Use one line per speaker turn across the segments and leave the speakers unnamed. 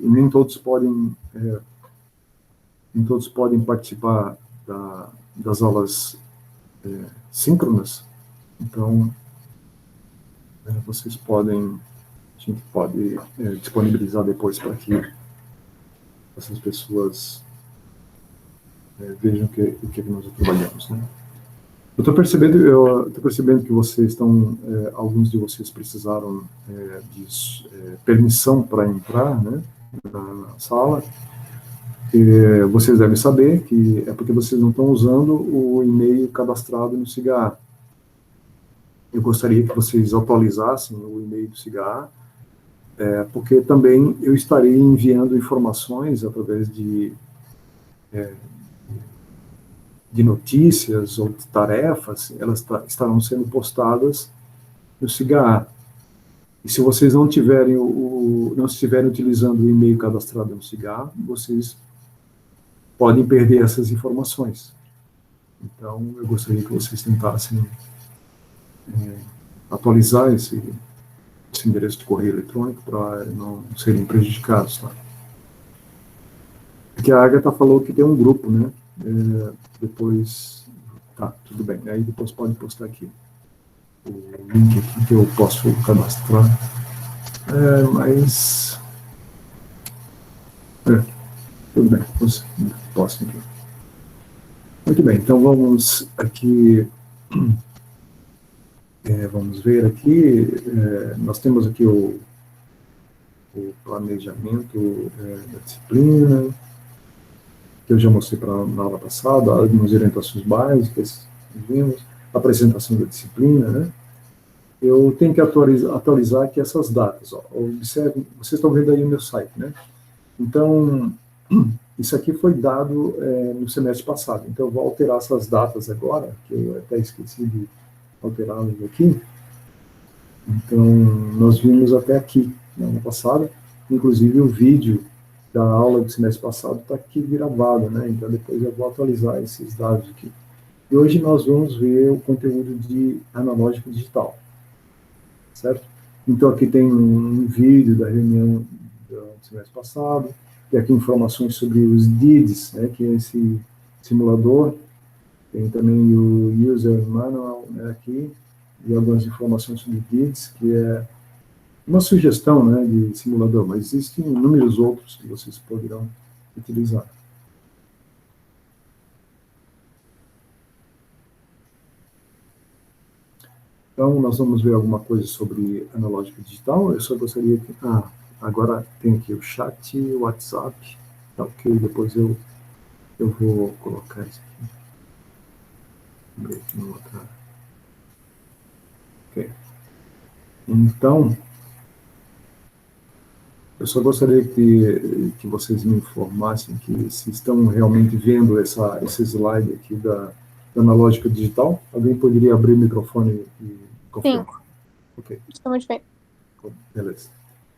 nem todos podem participar das aulas síncronas. Então, a gente pode disponibilizar depois para que essas pessoas vejam o que nós trabalhamos, né? Eu estou percebendo que vocês alguns de vocês precisaram de permissão para entrar, né, na sala. Vocês devem saber que é porque vocês não estão usando o e-mail cadastrado no SIGA. Eu gostaria que vocês atualizassem o e-mail do SIGA, porque também eu estarei enviando informações através de notícias ou de tarefas. Elas estarão sendo postadas no SIGA. E se vocês não estiverem utilizando o e-mail cadastrado no SIGA, vocês podem perder essas informações. Então, eu gostaria que vocês tentassem atualizar esse endereço de correio eletrônico para não serem prejudicados, tá? Porque a Agatha falou que tem um grupo, né? Depois, tá, tudo bem. Aí depois pode postar aqui o link aqui que eu posso cadastrar. Mas tudo bem, posso aqui. Muito bem, então vamos aqui. Vamos ver aqui. Nós temos aqui o planejamento da disciplina, que eu já mostrei na aula passada, algumas orientações básicas, vimos, apresentação da disciplina, né? Eu tenho que atualizar aqui essas datas. Ó. Observe, vocês estão vendo aí o meu site, né? Então, isso aqui foi dado no semestre passado. Então, eu vou alterar essas datas agora, que eu até esqueci de alterá-las aqui. Então, nós vimos até aqui, na aula passada. Inclusive, o vídeo da aula do semestre passado está aqui gravado, né? Então, depois eu vou atualizar esses dados aqui. E hoje nós vamos ver o conteúdo de analógico digital, certo? Então, aqui tem um vídeo da reunião do semestre passado, tem aqui informações sobre os DIDs, né, que é esse simulador, tem também o User Manual, né, aqui, e algumas informações sobre DIDs, que é uma sugestão, né, de simulador, mas existem inúmeros outros que vocês poderão utilizar. Então, nós vamos ver alguma coisa sobre analógica digital. Eu só gostaria que... agora tem aqui o chat, o WhatsApp. Tá, ok, depois eu vou colocar isso aqui. Vamos ver aqui no outro. Ok. Então, eu só gostaria que vocês me informassem que se estão realmente vendo esse slide aqui da analógica digital. Alguém poderia abrir o microfone e confirmar?
Sim.
Ok.
Estamos bem.
Beleza.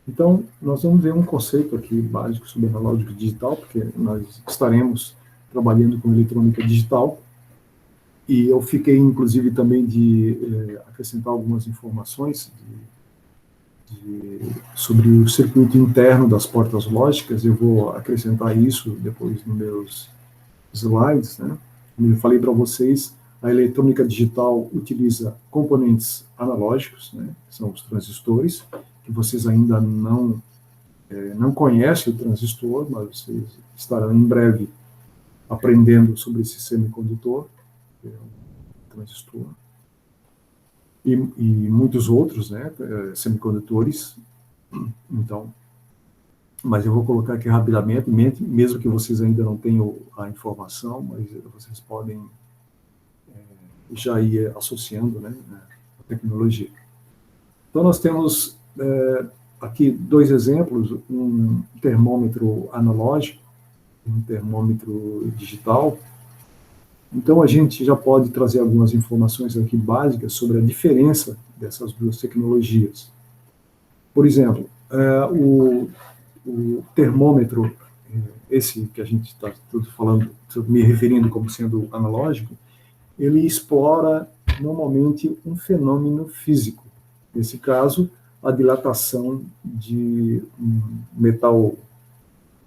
Então, nós vamos ver um conceito aqui básico sobre analógica digital, porque nós estaremos trabalhando com eletrônica digital, e eu fiquei, inclusive, também de acrescentar algumas informações sobre o circuito interno das portas lógicas. Eu vou acrescentar isso depois nos meus slides, né? Como eu falei para vocês, a eletrônica digital utiliza componentes analógicos, né? São os transistores, que vocês ainda não conhecem o transistor, mas vocês estarão em breve aprendendo sobre esse semicondutor, que é um transistor, e muitos outros, né, semicondutores. Então, mas eu vou colocar aqui rapidamente, mesmo que vocês ainda não tenham a informação, mas vocês podem já ir associando, né, a tecnologia. Então, nós temos aqui dois exemplos, um termômetro analógico, um termômetro digital. Então, a gente já pode trazer algumas informações aqui básicas sobre a diferença dessas duas tecnologias. Por exemplo, o termômetro, esse que a gente está falando, me referindo como sendo analógico, ele explora normalmente um fenômeno físico. Nesse caso, a dilatação de um metal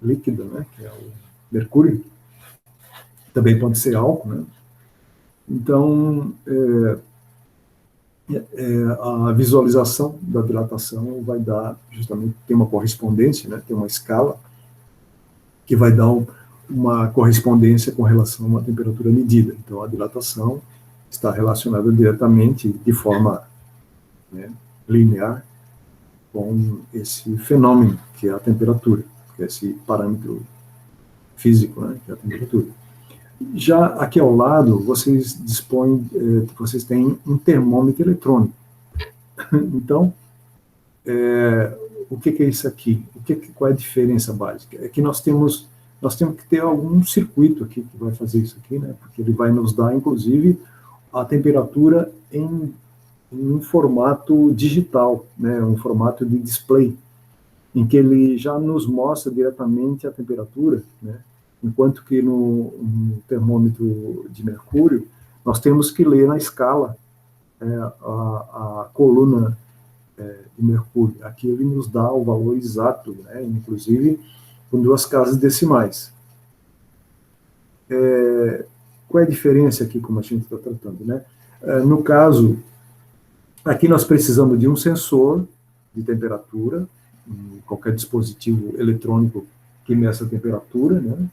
líquida, né, que é o mercúrio, também pode ser álcool, né? Então, a visualização da dilatação vai dar, justamente, tem uma correspondência, né, tem uma escala que vai dar uma correspondência com relação à temperatura medida. Então, a dilatação está relacionada diretamente, de forma, né, linear, com esse fenômeno, que é a temperatura, que é esse parâmetro físico, né, que é a temperatura. Já aqui ao lado, vocês dispõem, vocês têm um termômetro eletrônico. Então, o que é isso aqui? Qual é a diferença básica? É que nós temos que ter algum circuito aqui que vai fazer isso aqui, né? Porque ele vai nos dar, inclusive, a temperatura em um formato digital, né? Um formato de display, em que ele já nos mostra diretamente a temperatura, né? Enquanto que no termômetro de mercúrio, nós temos que ler na escala a coluna de mercúrio. Aqui ele nos dá o valor exato, né? Inclusive com 2 casas decimais. Qual é a diferença aqui, como a gente está tratando, né? No caso, aqui nós precisamos de um sensor de temperatura, qualquer dispositivo eletrônico que meça a temperatura, né?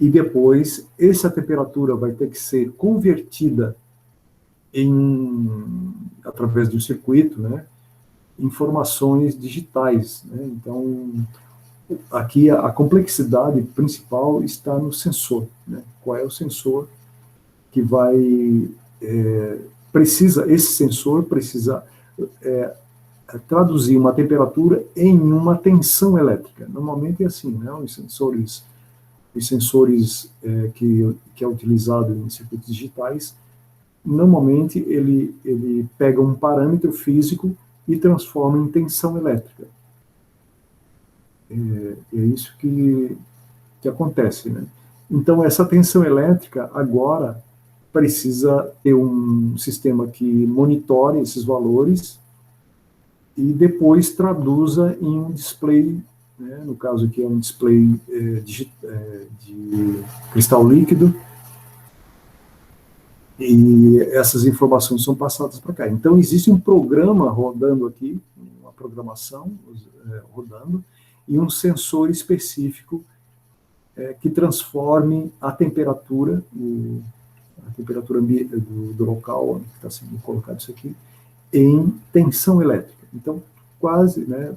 E depois, essa temperatura vai ter que ser convertida através de um circuito, né, informações digitais, né? Então, aqui a complexidade principal está no sensor, né? Qual é o sensor que vai esse sensor precisa traduzir uma temperatura em uma tensão elétrica. Normalmente é assim, né? Os sensores que é utilizado em circuitos digitais, normalmente ele pega um parâmetro físico e transforma em tensão elétrica. É isso que acontece, né? Então, essa tensão elétrica agora precisa ter um sistema que monitore esses valores e depois traduza em um display, né? No caso aqui é um display de cristal líquido, e essas informações são passadas para cá. Então, existe um programa rodando aqui, uma programação rodando, e um sensor específico que transforme a temperatura do local onde está sendo colocado isso aqui, em tensão elétrica. Então, quase, né,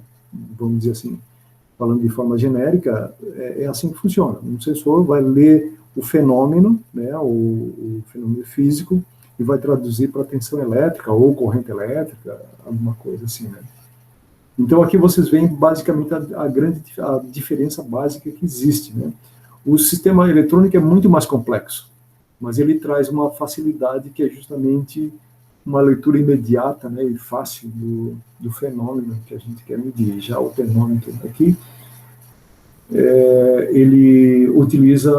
vamos dizer assim, falando de forma genérica, é assim que funciona. Um sensor vai ler o fenômeno, né, o fenômeno físico, e vai traduzir para tensão elétrica ou corrente elétrica, alguma coisa assim, né? Então, aqui vocês veem basicamente a diferença básica que existe, né? O sistema eletrônico é muito mais complexo, mas ele traz uma facilidade que é justamente uma leitura imediata, né, e fácil do fenômeno que a gente quer medir. Já o termômetro aqui, ele utiliza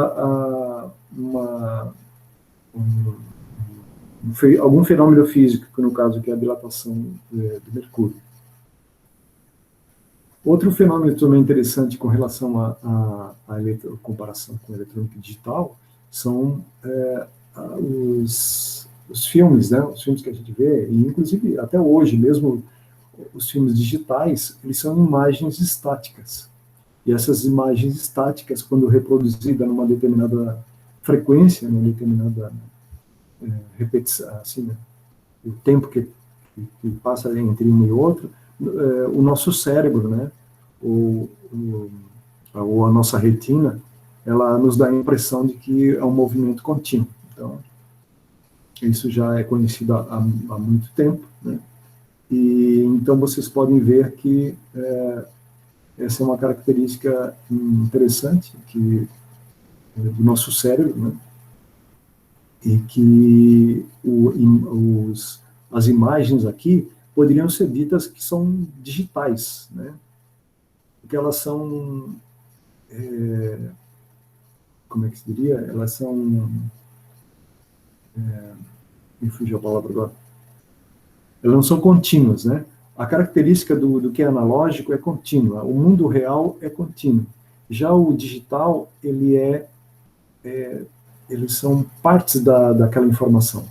algum fenômeno físico, que no caso que é a dilatação do mercúrio. Outro fenômeno também interessante com relação à comparação com a eletrônica digital são os filmes, né? Os filmes que a gente vê, e inclusive até hoje mesmo os filmes digitais, eles são imagens estáticas. E essas imagens estáticas, quando reproduzidas numa determinada frequência, numa determinada repetição, assim, né? O tempo que passa entre um e outro, o nosso cérebro, né, ou a nossa retina, ela nos dá a impressão de que é um movimento contínuo. Então, isso já é conhecido há muito tempo, né? E então vocês podem ver que essa é uma característica interessante do nosso cérebro, né? E que as imagens aqui poderiam ser ditas que são digitais, né? Porque elas são, como é que se diria? Elas são, me fugiu a palavra agora. Elas não são contínuas, né? A característica do que é analógico é contínua. O mundo real é contínuo. Já o digital, eles são partes daquela informação.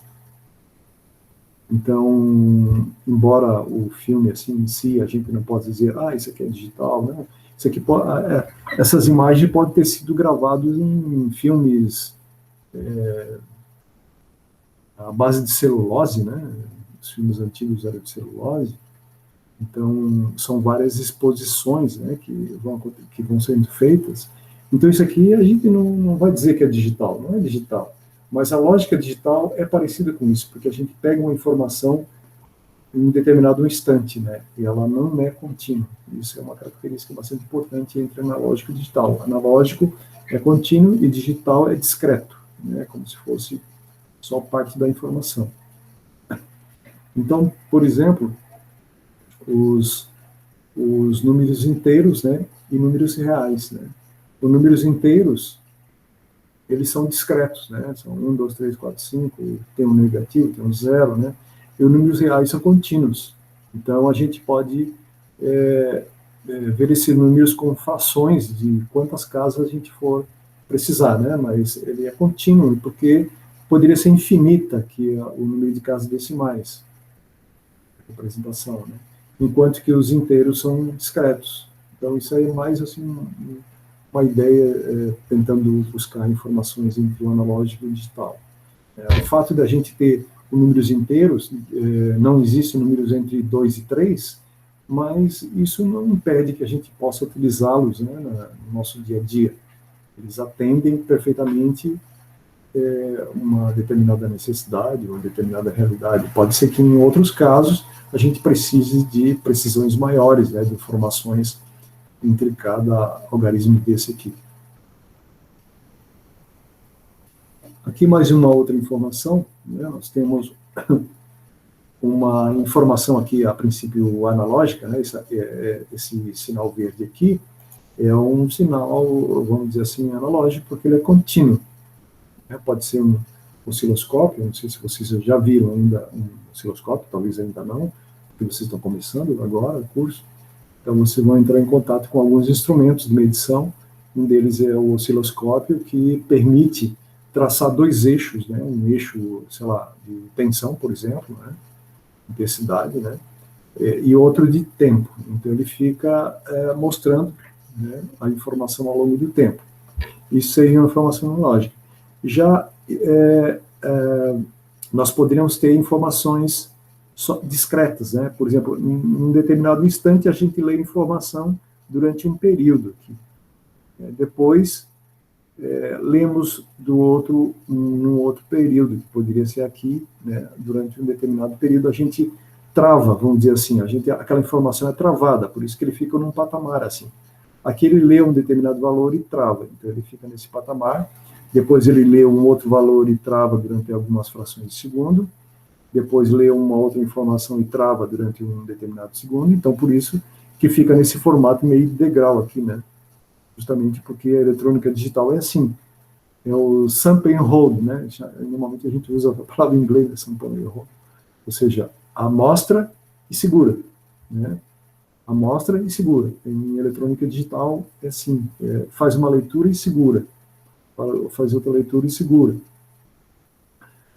Então, embora o filme assim em si, a gente não pode dizer, isso aqui é digital, né? Isso aqui essas imagens podem ter sido gravadas em filmes à base de celulose, né? Os filmes antigos eram de celulose. Então, são várias exposições, né, que vão sendo feitas. Então, isso aqui a gente não vai dizer que é digital, não é digital. Mas a lógica digital é parecida com isso, porque a gente pega uma informação em um determinado instante, né, e ela não é contínua. Isso é uma característica bastante importante entre analógico e digital. Analógico é contínuo e digital é discreto, né, como se fosse só parte da informação. Então, por exemplo, os números inteiros, né, e números reais, né. Os números inteiros, eles são discretos, né, são 1, 2, 3, 4, 5, tem um negativo, tem um zero, né, e os números reais são contínuos. Então, a gente pode ver esses números com frações de quantas casas a gente for precisar, né, mas ele é contínuo, porque poderia ser infinita aqui o número de casas decimais, representação, né? Enquanto que os inteiros são discretos. Então, isso aí é mais assim, uma ideia tentando buscar informações entre o analógico e o digital. O fato da gente ter números inteiros, não existem números entre 2 e 3, mas isso não impede que a gente possa utilizá-los, né, no nosso dia a dia. Eles atendem perfeitamente uma determinada necessidade, uma determinada realidade. Pode ser que em outros casos a gente precise de precisões maiores, né, de informações entre cada algarismo desse aqui. Aqui mais uma outra informação, né, nós temos uma informação aqui, a princípio analógica, né, esse sinal verde aqui é um sinal, vamos dizer assim, analógico, porque ele é contínuo. Pode ser um osciloscópio, não sei se vocês já viram ainda um osciloscópio, talvez ainda não, porque vocês estão começando agora o curso. Então, vocês vão entrar em contato com alguns instrumentos de medição. Um deles é o osciloscópio, que permite traçar dois eixos, né? Um eixo, sei lá, de tensão, por exemplo, né? Intensidade, né? E outro de tempo. Então, ele fica mostrando, né, a informação ao longo do tempo. Isso seria uma informação analógica. Já nós poderíamos ter informações discretas, né? Por exemplo, em um determinado instante a gente lê informação durante um período aqui. Depois lemos num outro período, que poderia ser aqui, né? Durante um determinado período a gente trava, vamos dizer assim, aquela informação é travada, por isso que ele fica num patamar assim. Aqui ele lê um determinado valor e trava, então ele fica nesse patamar. Depois ele lê um outro valor e trava durante algumas frações de segundo. Depois lê uma outra informação e trava durante um determinado segundo. Então, por isso que fica nesse formato meio de degrau aqui, né? Justamente porque a eletrônica digital é assim. É o sample and hold, né? Normalmente a gente usa a palavra em inglês, sample and hold. Ou seja, amostra e segura, né? Amostra e segura. Em eletrônica digital é assim, faz uma leitura e segura. Faz outra leitura e segura.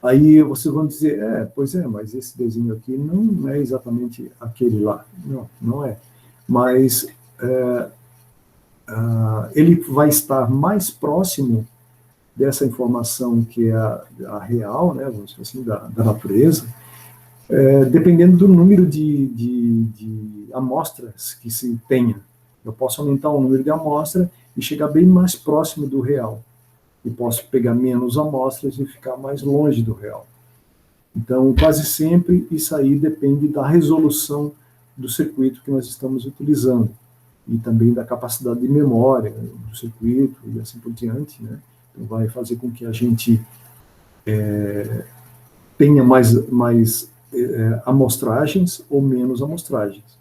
Aí vocês vão dizer, pois é, mas esse desenho aqui não é exatamente aquele lá. Não é. Mas ele vai estar mais próximo dessa informação que é a real, né, vamos dizer assim, da natureza, dependendo do número de amostras que se tenha. Eu posso aumentar o número de amostras e chegar bem mais próximo do real. E posso pegar menos amostras e ficar mais longe do real. Então, quase sempre, isso aí depende da resolução do circuito que nós estamos utilizando e também da capacidade de memória do circuito e assim por diante, né? Então, vai fazer com que a gente tenha mais amostragens ou menos amostragens.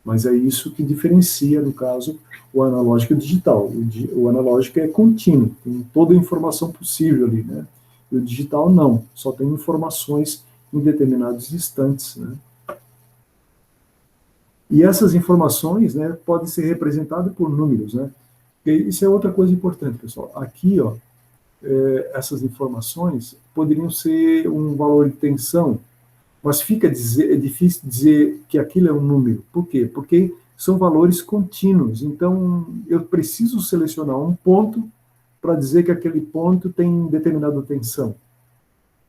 Mas é isso que diferencia, no caso, o analógico e o digital. O analógico é contínuo, tem toda a informação possível ali, né? E o digital não, só tem informações em determinados instantes, né? E essas informações, né, podem ser representadas por números, né? E isso é outra coisa importante, pessoal. Aqui, ó, essas informações poderiam ser um valor de tensão, mas é difícil dizer que aquilo é um número. Por quê? Porque são valores contínuos. Então, eu preciso selecionar um ponto para dizer que aquele ponto tem determinada tensão.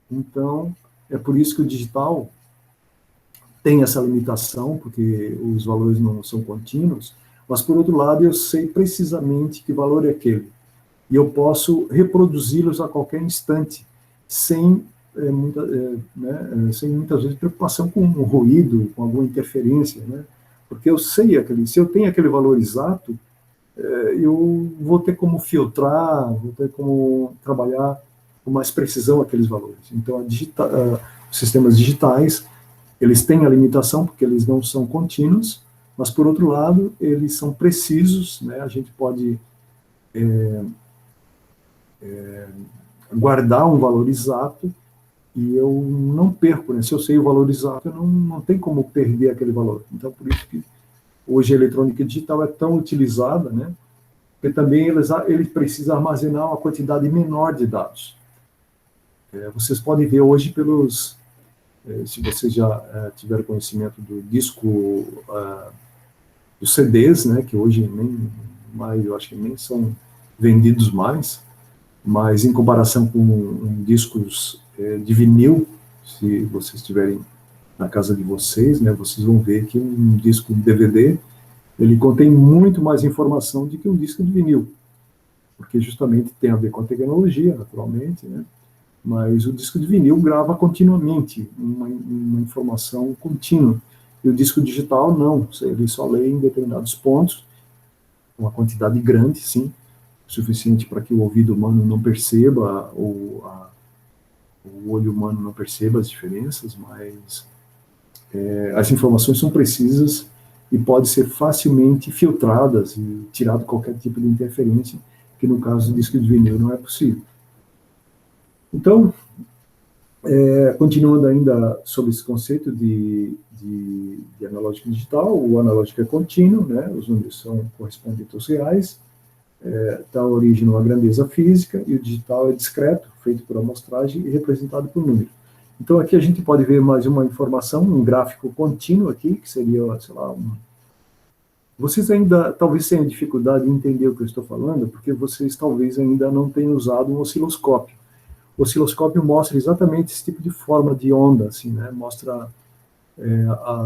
Então, é por isso que o digital tem essa limitação, porque os valores não são contínuos, mas, por outro lado, eu sei precisamente que valor é aquele. E eu posso reproduzi-los a qualquer instante, sem, sem muitas vezes preocupação com um ruído, com alguma interferência, né? Porque eu sei se eu tenho aquele valor exato, eu vou ter como filtrar, vou ter como trabalhar com mais precisão aqueles valores. Então, os sistemas digitais, eles têm a limitação porque eles não são contínuos, mas, por outro lado, eles são precisos, né? A gente pode guardar um valor exato e eu não perco, né? Se eu sei o valor exato, eu não tem como perder aquele valor. Então, por isso que hoje a eletrônica digital é tão utilizada, né? Porque também ele precisa armazenar uma quantidade menor de dados. Vocês podem ver hoje se vocês já tiveram conhecimento do disco, dos CDs, né? Que hoje nem mais, eu acho que nem são vendidos mais, mas em comparação com discos de vinil, se vocês estiverem na casa de vocês, né, vocês vão ver que um disco DVD, ele contém muito mais informação do que um disco de vinil, porque justamente tem a ver com a tecnologia, naturalmente, né, mas o disco de vinil grava continuamente, uma informação contínua, e o disco digital não, ele só lê em determinados pontos, uma quantidade grande, sim, suficiente para que o ouvido humano não perceba, ou o olho humano não perceba as diferenças, mas as informações são precisas e podem ser facilmente filtradas e tirado qualquer tipo de interferência, que no caso do disco de vinil não é possível. Então, continuando ainda sobre esse conceito de analógico digital, o analógico é contínuo, né, os números são correspondentes aos reais, dá origem a uma grandeza física, e o digital é discreto, feito por amostragem e representado por número. Então, aqui a gente pode ver mais uma informação, um gráfico contínuo aqui, que seria, sei lá, Vocês ainda talvez tenham dificuldade em entender o que eu estou falando, porque vocês talvez ainda não tenham usado um osciloscópio. O osciloscópio mostra exatamente esse tipo de forma de onda, assim, né? Mostra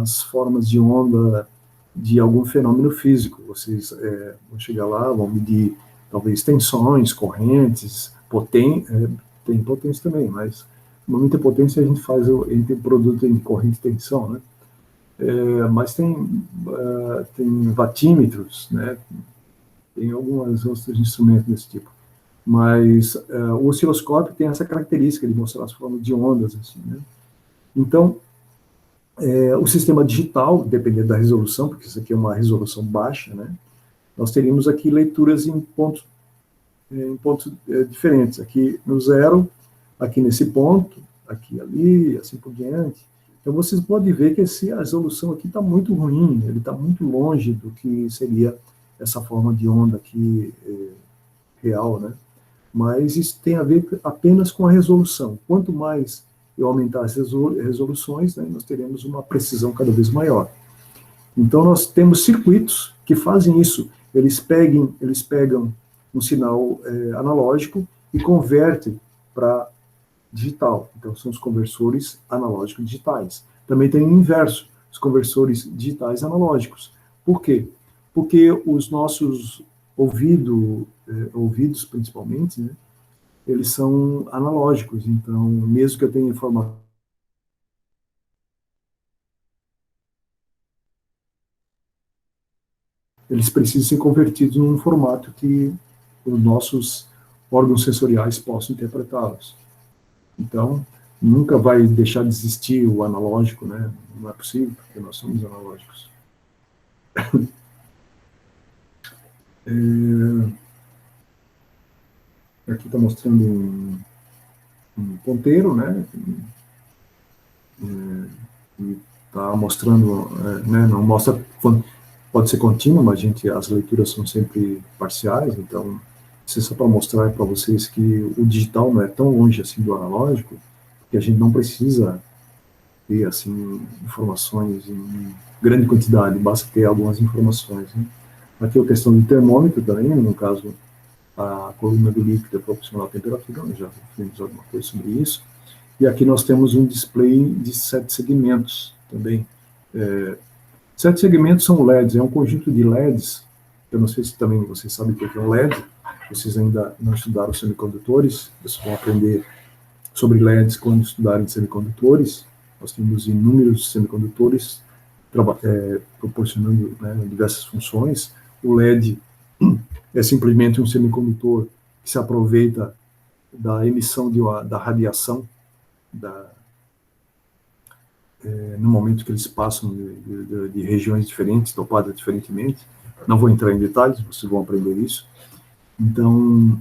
as formas de onda de algum fenômeno físico. Vocês vão chegar lá, vão medir talvez tensões, correntes, tem potência também, mas muita potência a gente faz entre produto em corrente e tensão, né? Mas tem vatímetros, né? Tem alguns outros instrumentos desse tipo. Mas o osciloscópio tem essa característica de mostrar as formas de ondas, assim, né? Então, o sistema digital, dependendo da resolução, porque isso aqui é uma resolução baixa, né? Nós teríamos aqui leituras em pontos diferentes. Aqui no zero, aqui nesse ponto, aqui ali, assim por diante. Então, vocês podem ver que a resolução aqui está muito ruim, ele está muito longe do que seria essa forma de onda aqui real, né? Mas isso tem a ver apenas com a resolução. Quanto mais eu aumentar as resoluções, né, nós teremos uma precisão cada vez maior. Então, nós temos circuitos que fazem isso. Eles pegam um sinal analógico e convertem para digital. Então, são os conversores analógicos digitais. Também tem o inverso, os conversores digitais analógicos. Por quê? Porque os nossos ouvidos, principalmente, né, eles são analógicos. Então, mesmo que eu tenha informação, eles precisam ser convertidos num formato que os nossos órgãos sensoriais possam interpretá-los. Então, nunca vai deixar de existir o analógico, né? Não é possível, porque nós somos analógicos. Aqui está mostrando um ponteiro, né? E está mostrando, né? Não mostra pode ser contínua, mas as leituras são sempre parciais, então, isso é só para mostrar para vocês que o digital não é tão longe assim do analógico, que a gente não precisa ter, assim, informações em grande quantidade, basta ter algumas informações, né? Aqui a questão do termômetro também, no caso, a coluna do líquido é proporcional à temperatura, nós já vimos alguma coisa sobre isso. E aqui nós temos um display de 7 segmentos também. 7 segmentos são LEDs, é um conjunto de LEDs. Eu não sei se também vocês sabem o que é um LED, vocês ainda não estudaram semicondutores, vocês vão aprender sobre LEDs quando estudarem semicondutores. Nós temos inúmeros semicondutores proporcionando, né, diversas funções. O LED é simplesmente um semicondutor que se aproveita da emissão da radiação no momento que eles passam de regiões diferentes, dopadas diferentemente. Não vou entrar em detalhes, vocês vão aprender isso. Então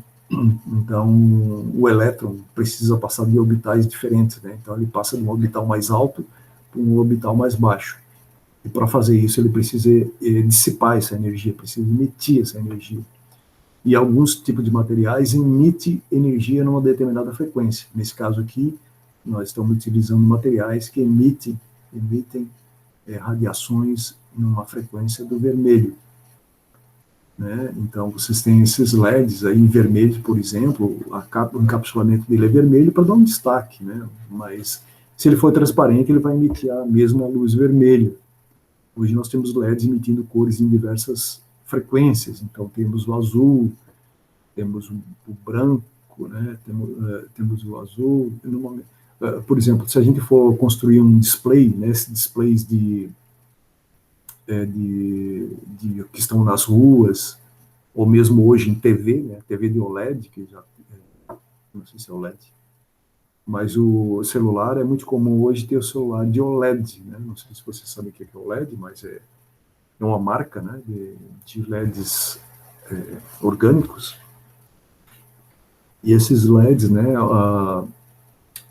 o elétron precisa passar de orbitais diferentes, né? Então ele passa de um orbital mais alto para um orbital mais baixo. E para fazer isso ele precisa dissipar essa energia, precisa emitir essa energia. E alguns tipos de materiais emitem energia numa determinada frequência. Nesse caso aqui, nós estamos utilizando materiais que emitem radiações numa frequência do vermelho. Né? Então, vocês têm esses LEDs aí em vermelho, por exemplo, o encapsulamento dele é vermelho para dar um destaque, né? Mas se ele for transparente, ele vai emitir a mesma luz vermelha. Hoje nós temos LEDs emitindo cores em diversas frequências, então temos o azul, temos o branco, né? Temos o azul. Por exemplo, se a gente for construir um display, né, esses displays que estão nas ruas, ou mesmo hoje em TV, né, TV de OLED, que já não sei se é OLED, mas o celular é muito comum hoje ter o celular de OLED, né? Não sei se vocês sabem o que é OLED, mas é uma marca, né, de LEDs orgânicos. E esses LEDs, né,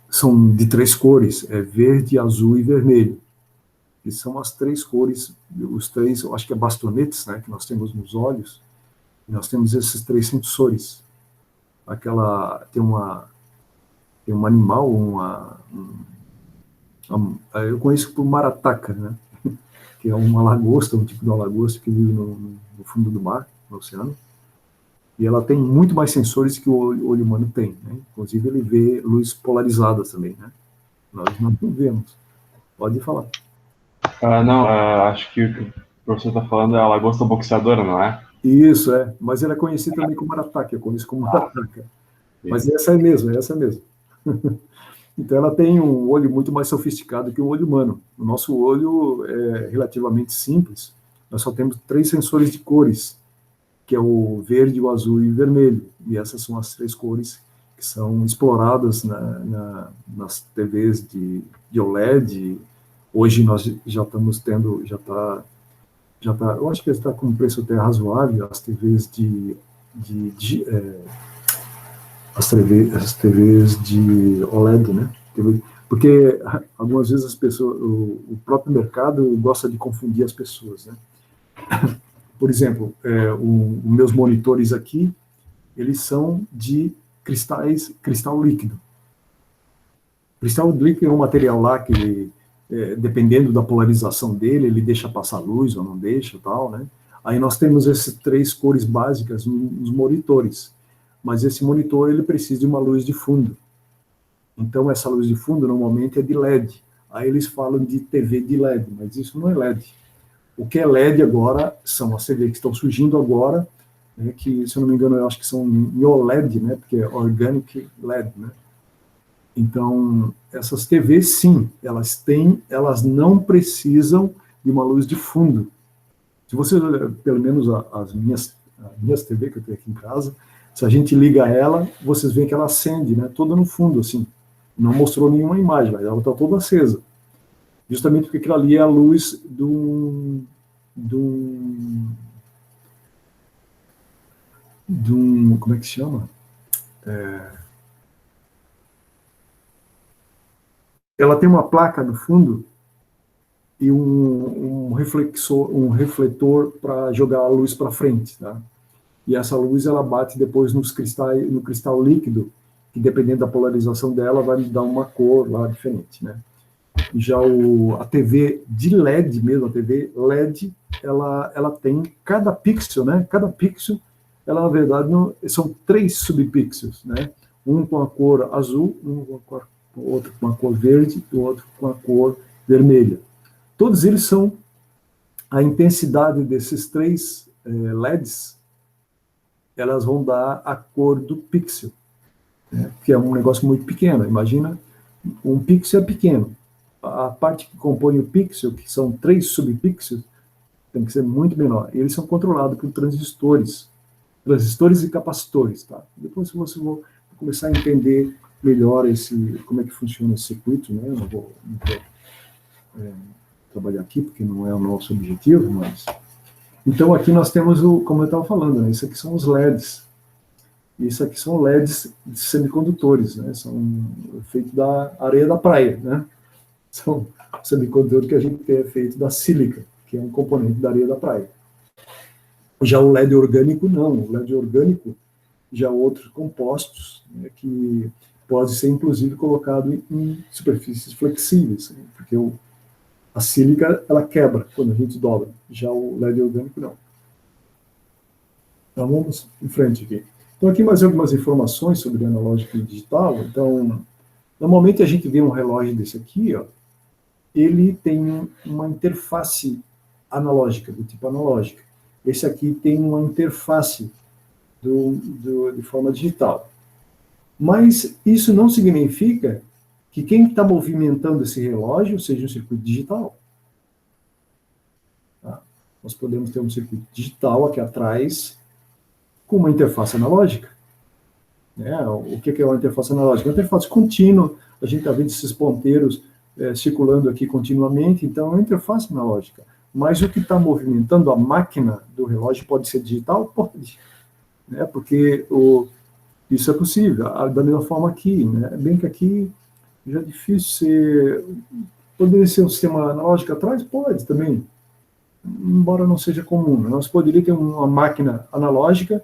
são de 3 cores, verde, azul e vermelho. E são as 3 cores, os 3, eu acho que é bastonetes, né, que nós temos nos olhos, e nós temos esses 3 sensores. Tem um animal, eu conheço por marataca, né, que é uma lagosta, um tipo de uma lagosta que vive no fundo do mar, no oceano, e ela tem muito mais sensores que o olho humano tem, né? Inclusive ele vê luz polarizada também, né? Nós não vemos. Pode falar.
Não, acho que o que o professor está falando é a lagosta boxeadora, não é?
Isso, mas ela é conhecida também como marataca, eu conheço como marataca. Mas essa é mesmo, é essa mesmo. Então ela tem um olho muito mais sofisticado que o olho humano. O nosso olho é relativamente simples, nós só temos 3 sensores de cores, que é o verde, o azul e o vermelho. E essas são as 3 cores que são exploradas nas TVs de OLED. Hoje nós já estamos tendo, eu acho que está com um preço até razoável, as TVs as TVs de OLED, né? Porque algumas vezes as pessoas, o próprio mercado gosta de confundir as pessoas, né? Por exemplo, os meus monitores aqui, eles são de cristal líquido. Cristal líquido é um material lá que, dependendo da polarização dele, ele deixa passar luz ou não deixa, tal, né? Aí nós temos essas 3 cores básicas nos monitores, mas esse monitor ele precisa de uma luz de fundo. Então essa luz de fundo normalmente é de LED. Aí eles falam de TV de LED, mas isso não é LED. O que é LED agora são as TVs que estão surgindo agora, né, que, se eu não me engano, eu acho que são em OLED, né, porque é Organic LED, né. Então, essas TVs, sim, elas não precisam de uma luz de fundo. Se você, pelo menos as minhas TV que eu tenho aqui em casa, se a gente liga ela, vocês veem que ela acende, né, toda no fundo, assim. Não mostrou nenhuma imagem, mas ela está toda acesa. Justamente porque aquilo ali é a luz de um, como é que se chama? Ela tem uma placa no fundo e um refletor para jogar a luz para frente, tá? E essa luz ela bate depois no cristal líquido, que dependendo da polarização dela vai me dar uma cor lá diferente, né? Já a TV de LED mesmo, a TV LED, ela tem cada pixel, né? Cada pixel, ela na verdade são 3 subpixels, né? Um com a cor azul, outro com a cor verde e o outro com a cor vermelha. Todos eles são a intensidade desses 3 LEDs, elas vão dar a cor do pixel, né? Que é um negócio muito pequeno. Imagina, um pixel é pequeno. A parte que compõe o pixel, que são 3 subpixels, tem que ser muito menor. E eles são controlados por transistores e capacitores, tá? Depois você vai começar a entender melhor como é que funciona esse circuito, né? Eu não vou trabalhar aqui, porque não é o nosso objetivo, mas... Então, aqui nós temos, como eu estava falando, né? Isso aqui são os LEDs. Isso aqui são LEDs de semicondutores, né? São feitos da areia da praia, né? São semicondutores que a gente tem feito da sílica, que é um componente da areia da praia. Já o LED orgânico, não. O LED orgânico, já outros compostos, né, que pode ser, inclusive, colocado em superfícies flexíveis, né, porque a sílica, ela quebra quando a gente dobra. Já o LED orgânico, não. Então, vamos em frente aqui. Então, aqui mais algumas informações sobre analógico e digital. Então, normalmente a gente vê um relógio desse aqui, ó, ele tem uma interface analógica, do tipo analógica. Esse aqui tem uma interface de forma digital. Mas isso não significa que quem está movimentando esse relógio seja um circuito digital. Tá? Nós podemos ter um circuito digital aqui atrás com uma interface analógica. Né? O que é uma interface analógica? Uma interface contínua, a gente está vendo esses ponteiros circulando aqui continuamente, então é uma interface analógica. Mas o que está movimentando a máquina do relógio pode ser digital? Pode. Né? Porque isso é possível. Da mesma forma aqui. Né? Bem que aqui já é difícil ser... Poderia ser um sistema analógico atrás? Pode também. Embora não seja comum. Nós poderíamos ter uma máquina analógica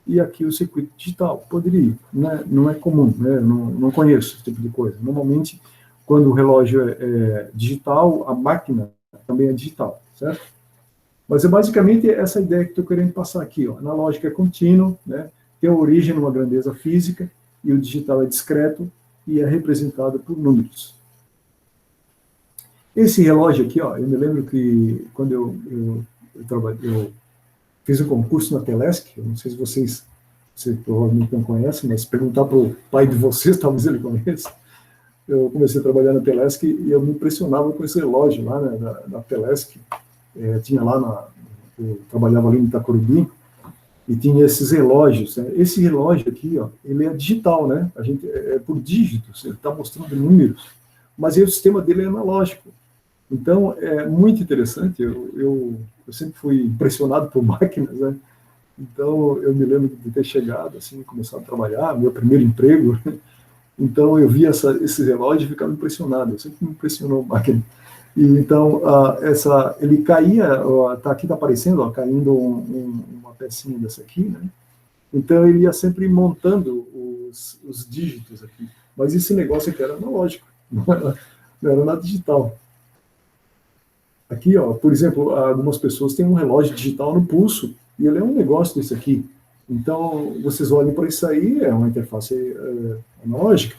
e aqui o circuito digital. Poderia. Né? Não é comum. Né? Não conheço esse tipo de coisa. Normalmente, quando o relógio é digital, a máquina também é digital. Certo? Mas é basicamente essa ideia que estou querendo passar aqui. Ó. Analógica é contínuo, né? Tem origem numa grandeza física, e o digital é discreto e é representado por números. Esse relógio aqui, ó, eu me lembro que quando eu fiz um concurso na Telesc, eu não sei se vocês provavelmente não conhecem, mas se perguntar para o pai de vocês, talvez ele conheça. Eu comecei a trabalhar na Telesc e eu me impressionava com esse relógio lá, né, da Telesc. Tinha lá, eu trabalhava ali em Itacorubi, e tinha esses relógios. Né? Esse relógio aqui, ó, ele é digital, né? A gente, é por dígitos, ele está mostrando números, mas aí o sistema dele é analógico. Então, é muito interessante. Eu sempre fui impressionado por máquinas, né? Então, eu me lembro de ter chegado, assim, começado a trabalhar, meu primeiro emprego. Então, eu via esse relógio e ficava impressionado. Eu sempre me impressionou a máquina. E, então, ele caía, aqui está aparecendo, ó, caindo uma pecinha dessa aqui, né? Então, ele ia sempre montando os dígitos aqui. Mas esse negócio aqui era analógico, não era nada digital. Aqui, ó, por exemplo, algumas pessoas têm um relógio digital no pulso, e ele é um negócio desse aqui. Então, vocês olham para isso aí, é uma interface analógica,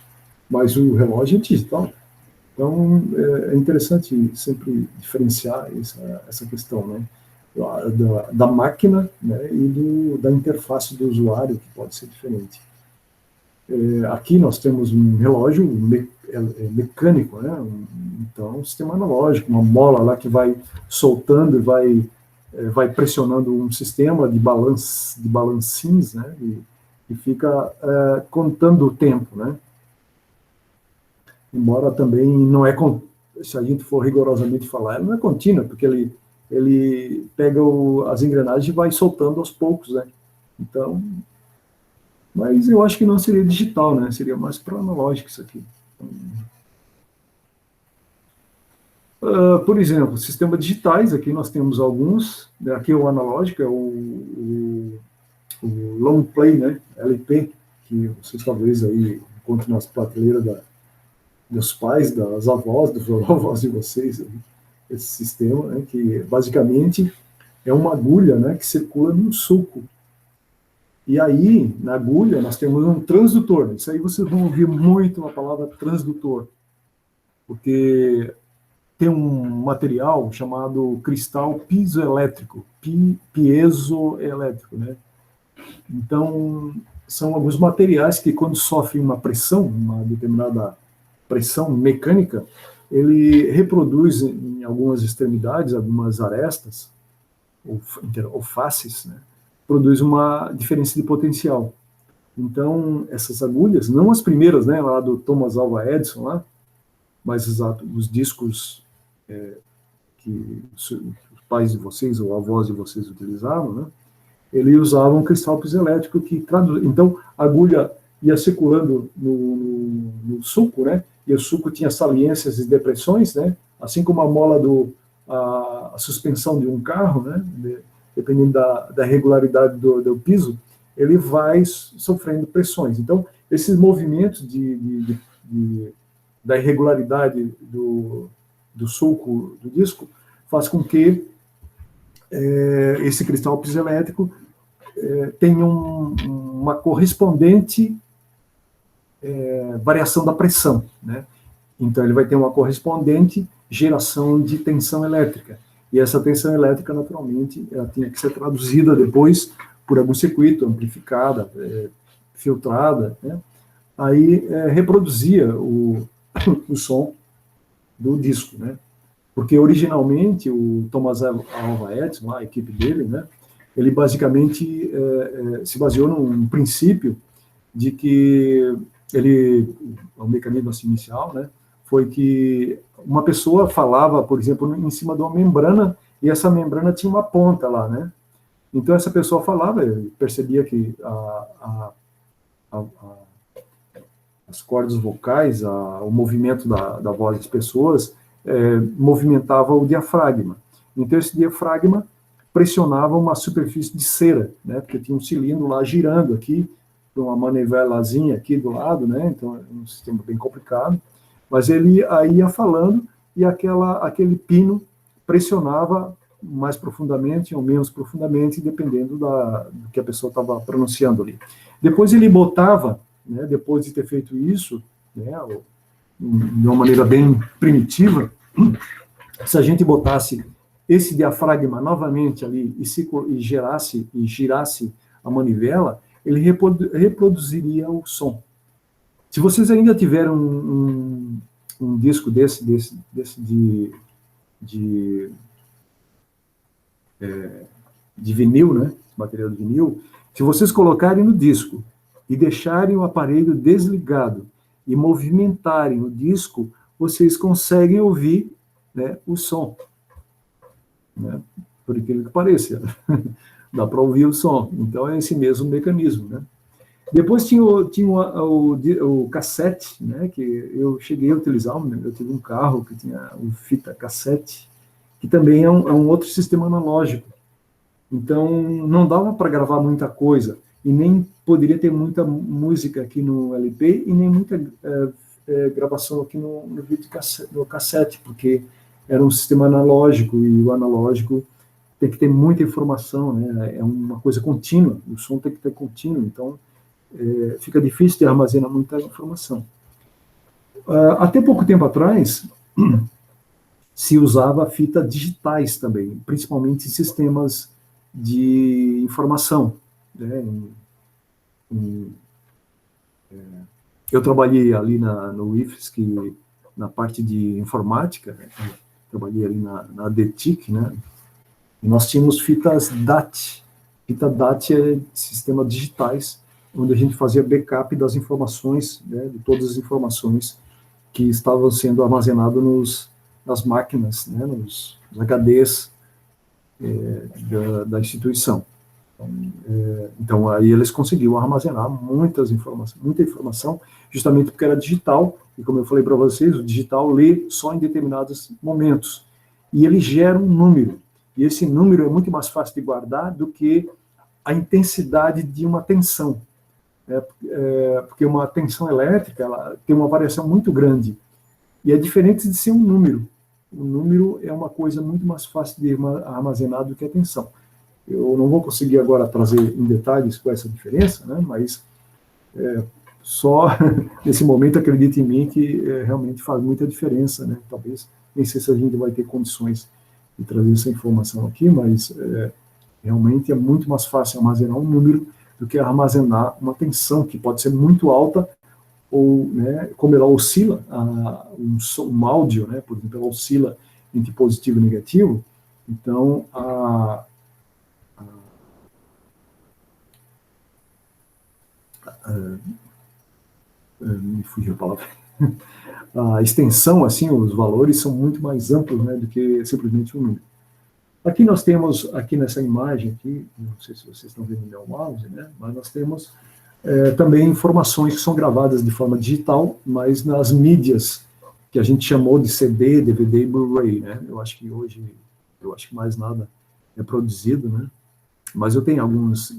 mas o relógio é digital. Então, é interessante sempre diferenciar essa questão, né? Da máquina, né, e da interface do usuário, que pode ser diferente. Aqui nós temos um relógio mecânico, né? Então, um sistema analógico, uma mola lá que vai soltando e vai pressionando um sistema de balancins, né? E fica contando o tempo, né? Embora também não é, se a gente for rigorosamente falar, não é contínua, porque ele pega as engrenagens e vai soltando aos poucos, né? Então, mas eu acho que não seria digital, né? Seria mais para analógico isso aqui. Por exemplo, sistemas digitais, aqui nós temos alguns, aqui é o analógico, é o long play, né, LP, que vocês talvez aí encontrem nas prateleiras dos pais, das avós, dos avós de vocês, esse sistema, né, que basicamente é uma agulha, né, que circula num sulco. E aí, na agulha, nós temos um transdutor. Isso aí vocês vão ouvir muito a palavra transdutor, porque tem um material chamado cristal piezoelétrico, piezoelétrico, né? Então, são alguns materiais que, quando sofrem uma pressão, uma determinada pressão mecânica, ele reproduz em algumas extremidades, algumas arestas, ou faces, né? Produz uma diferença de potencial. Então, essas agulhas, não as primeiras, né, lá do Thomas Alva Edison, lá, mas os discos que os pais de vocês ou avós de vocês utilizavam, né, ele usava um cristal piezoelétrico que traduz. Então, a agulha ia circulando no sulco, né, e o sulco tinha saliências e depressões, né, assim como a mola a suspensão de um carro, né, dependendo da regularidade do piso, ele vai sofrendo pressões. Então, esses movimentos da irregularidade do sulco do disco faz com que esse cristal piezoelétrico tenha uma correspondente variação da pressão, né? Então, ele vai ter uma correspondente geração de tensão elétrica. E essa tensão elétrica, naturalmente, ela tinha que ser traduzida depois por algum circuito, amplificada, filtrada, né? Aí reproduzia o som do disco, né? Porque originalmente o Thomas Alva Edison, a equipe dele, né, ele basicamente se baseou num princípio de que o mecanismo assim, inicial, né, foi que uma pessoa falava, por exemplo, em cima de uma membrana, e essa membrana tinha uma ponta lá, né? Então essa pessoa falava, percebia que as cordas vocais, o movimento da voz das pessoas movimentava o diafragma. Então esse diafragma pressionava uma superfície de cera, né? Porque tinha um cilindro lá girando aqui, uma manivelazinha aqui do lado, né? Então é um sistema bem complicado. Mas ele aí ia falando e aquele pino pressionava mais profundamente ou menos profundamente, dependendo do que a pessoa estava pronunciando ali. Depois ele botava, né, depois de ter feito isso, né, de uma maneira bem primitiva, se a gente botasse esse diafragma novamente ali e girasse a manivela, ele reproduziria o som. Se vocês ainda tiverem um disco desse de vinil, né, material de vinil, se vocês colocarem no disco e deixarem o aparelho desligado e movimentarem o disco, vocês conseguem ouvir, né, o som, né, por aquilo que pareça. Dá para ouvir o som. Então é esse mesmo mecanismo, né? Depois tinha o cassete, né, que eu cheguei a utilizar. Eu tive um carro que tinha um fita cassete, que também é um outro sistema analógico. Então, não dava para gravar muita coisa, e nem poderia ter muita música aqui no LP, e nem muita gravação aqui no cassete, porque era um sistema analógico, e o analógico tem que ter muita informação, né? É uma coisa contínua, o som tem que ter contínuo, então fica difícil de armazenar muita informação. Até pouco tempo atrás, se usava fitas digitais também, principalmente em sistemas de informação, né? Eu trabalhei ali no IFSC, na parte de informática, né? Trabalhei ali na DETIC, né? E nós tínhamos fitas DAT. Fita DAT é sistemas digitais, onde a gente fazia backup das informações, né, de todas as informações que estavam sendo armazenadas nas máquinas, né, nos HDs da instituição. Então, aí eles conseguiam armazenar muita informação, justamente porque era digital, e como eu falei para vocês, o digital lê só em determinados momentos, e ele gera um número, e esse número é muito mais fácil de guardar do que a intensidade de uma tensão, porque uma tensão elétrica ela tem uma variação muito grande, e é diferente de ser um número. O número é uma coisa muito mais fácil de armazenar do que a tensão. Eu não vou conseguir agora trazer em detalhes qual é essa diferença, né, mas só nesse momento acredite em mim que realmente faz muita diferença, né? Talvez, nem sei se a gente vai ter condições de trazer essa informação aqui, mas realmente é muito mais fácil armazenar um número do que armazenar uma tensão que pode ser muito alta ou, né, como ela oscila, um áudio, né, por exemplo, ela oscila entre positivo e negativo, então me fugiu a palavra. A extensão, assim, os valores são muito mais amplos, né, do que simplesmente um número. Aqui nós temos, aqui nessa imagem aqui, não sei se vocês estão vendo meu mouse, né, mas nós temos também informações que são gravadas de forma digital, mas nas mídias que a gente chamou de CD, DVD e Blu-ray, né. Eu acho que hoje, mais nada é produzido, né, mas eu tenho alguns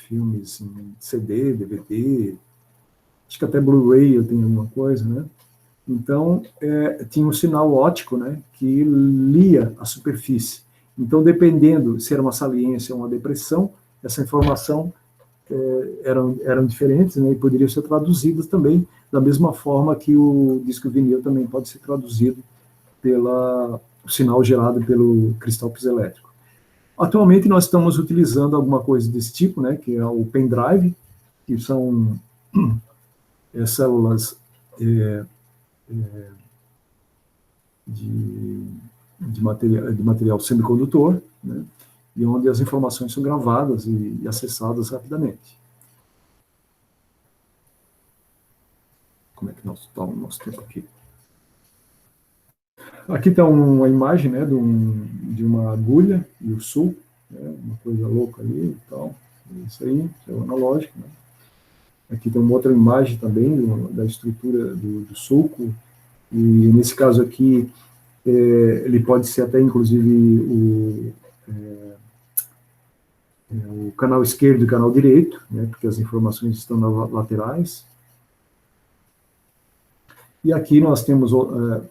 filmes em CD, DVD, acho que até Blu-ray eu tenho alguma coisa, né. Então, tinha um sinal óptico, né, que lia a superfície. Então, dependendo se era uma saliência ou uma depressão, essa informação eram diferentes, né, e poderiam ser traduzidas também, da mesma forma que o disco vinil também pode ser traduzido pelo sinal gerado pelo cristal piezoelétrico. Atualmente, nós estamos utilizando alguma coisa desse tipo, né, que é o pendrive, que são células de material semicondutor, né, e onde as informações são gravadas e acessadas rapidamente. Como é que está o nosso tempo aqui? Aqui está uma imagem, né, de uma agulha e o sulco, né, uma coisa louca ali e tal. Isso aí, é o analógico, né. Aqui tem uma outra imagem também da estrutura do sulco, e nesse caso aqui, ele pode ser até, inclusive, o canal esquerdo e o canal direito, né, porque as informações estão nas laterais. E aqui nós temos,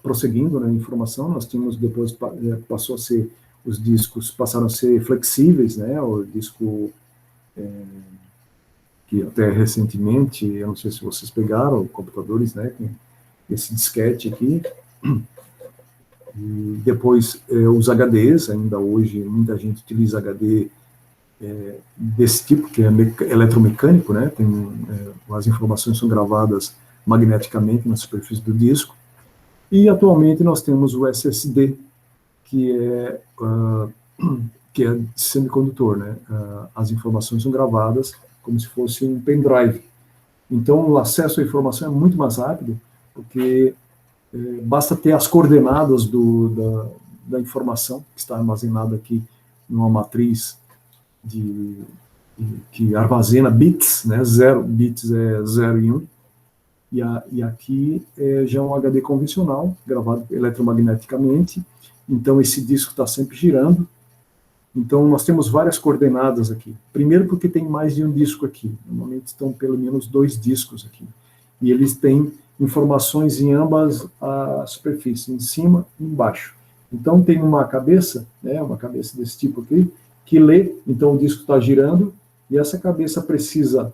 prosseguindo na informação, nós tínhamos depois, passou a ser, os discos passaram a ser flexíveis, né, o disco que até recentemente, eu não sei se vocês pegaram, computadores, né, com esse disquete aqui, e depois os HDs, ainda hoje muita gente utiliza HD desse tipo, que é eletromecânico, né, as informações são gravadas magneticamente na superfície do disco, e atualmente nós temos o SSD, que é semicondutor, né, as informações são gravadas como se fosse um pendrive. Então, o acesso à informação é muito mais rápido, porque basta ter as coordenadas da informação que está armazenada aqui numa matriz que armazena bits, né, bits é 0 e 1, e aqui já é um HD convencional, gravado eletromagneticamente, então esse disco está sempre girando. Então, nós temos várias coordenadas aqui. Primeiro porque tem mais de um disco aqui. Normalmente estão pelo menos 2 discos aqui. E eles têm informações em ambas as superfícies, em cima e embaixo. Então, tem uma cabeça, né, uma cabeça desse tipo aqui, que lê, então o disco está girando, e essa cabeça precisa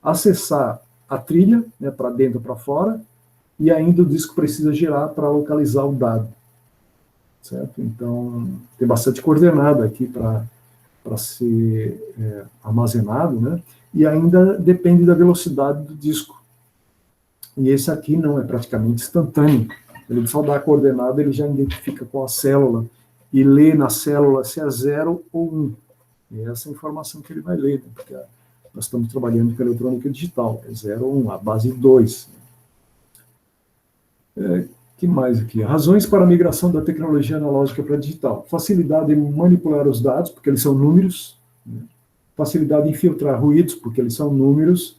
acessar a trilha, né, para dentro ou para fora, e ainda o disco precisa girar para localizar o dado. Certo? Então, tem bastante coordenada aqui para ser armazenado, né? E ainda depende da velocidade do disco. E esse aqui não, é praticamente instantâneo. Ele só dá a coordenada, ele já identifica qual a célula, e lê na célula se é 0 ou 1. E é essa informação que ele vai ler, né? Porque nós estamos trabalhando com eletrônica digital, é 0 ou 1, a base 2. Que mais aqui? Razões para a migração da tecnologia analógica para digital. Facilidade em manipular os dados, porque eles são números, né? facilidade em filtrar ruídos, porque eles são números,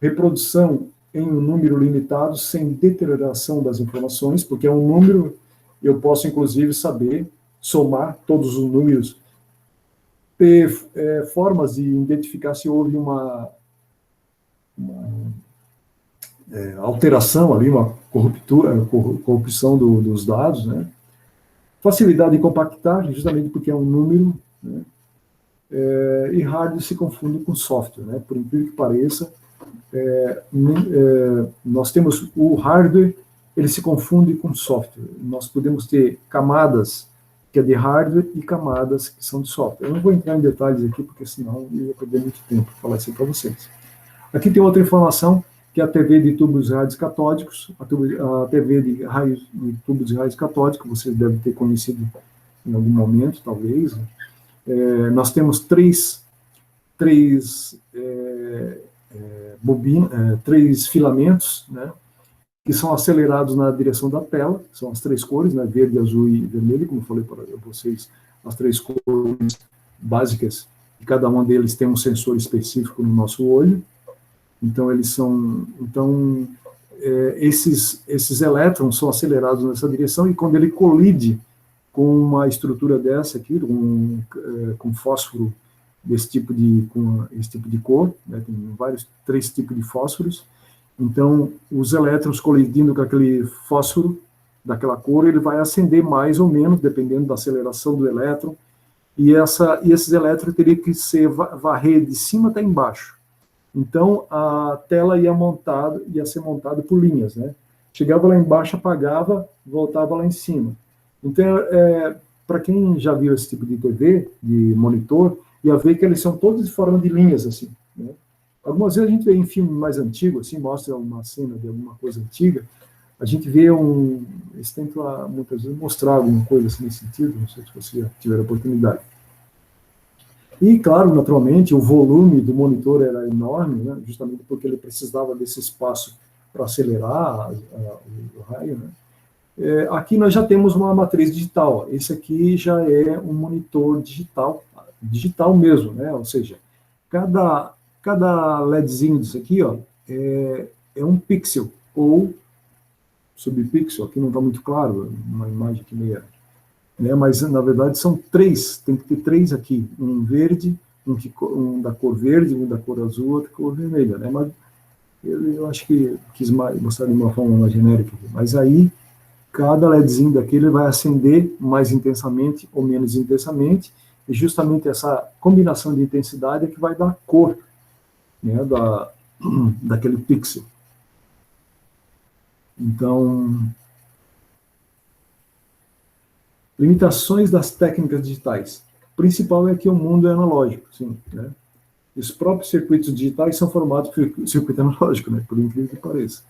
reprodução em um número limitado, sem deterioração das informações, porque é um número, eu posso, inclusive, saber somar todos os números, ter formas de identificar se houve uma alteração ali, uma corrupção dos dados, né? Facilidade em compactar, justamente porque é um número, né? E hardware se confunde com software, né? Por incrível que pareça, nós temos o hardware, ele se confunde com software. Nós podemos ter camadas que é de hardware e camadas que são de software. Eu não vou entrar em detalhes aqui, porque senão eu ia perder muito tempo para falar isso para vocês. Aqui tem outra informação, que é a TV de tubos de raios catódicos, a TV de tubos de raios catódicos, vocês devem ter conhecido em algum momento, talvez. Nós temos três filamentos, né, que são acelerados na direção da tela, são as três cores, né, verde, azul e vermelho, como eu falei para vocês, as três cores básicas, e cada um deles tem um sensor específico no nosso olho. Então, esses elétrons são acelerados nessa direção, e quando ele colide com uma estrutura dessa aqui, com fósforo desse tipo com esse tipo de cor, né, tem três tipos de fósforos. Então, os elétrons colidindo com aquele fósforo daquela cor, ele vai acender mais ou menos, dependendo da aceleração do elétron, e esses elétrons teriam que varrer de cima até embaixo. Então, a tela ia ser montada por linhas, né? Chegava lá embaixo, apagava, voltava lá em cima. Então, para quem já viu esse tipo de TV, de monitor, ia ver que eles são todos de forma de linhas, assim, né? Algumas vezes a gente vê em filme mais antigo, assim, mostra uma cena de alguma coisa antiga, a gente vê eles tentam muitas vezes mostrar alguma coisa assim nesse sentido, não sei se você já tiver a oportunidade. E, claro, naturalmente, o volume do monitor era enorme, né, justamente porque ele precisava desse espaço para acelerar o raio, né. Aqui nós já temos uma matriz digital. Esse aqui já é um monitor digital mesmo, né, ou seja, cada LEDzinho disso aqui, ó, é um pixel, ou subpixel, aqui não está muito claro, uma imagem aqui meio... Né, mas, na verdade, são três, tem que ter três aqui, um verde, um da cor verde, um da cor azul, outro da cor vermelha, né, mas eu acho que quis mostrar de uma forma mais genérica aqui, mas aí, cada LEDzinho daquele vai acender mais intensamente ou menos intensamente, e justamente essa combinação de intensidade é que vai dar cor, né, daquele pixel. Então, limitações das técnicas digitais. O principal é que o mundo é analógico, sim, né? Os próprios circuitos digitais são formados por circuito analógico, né, por incrível que pareça.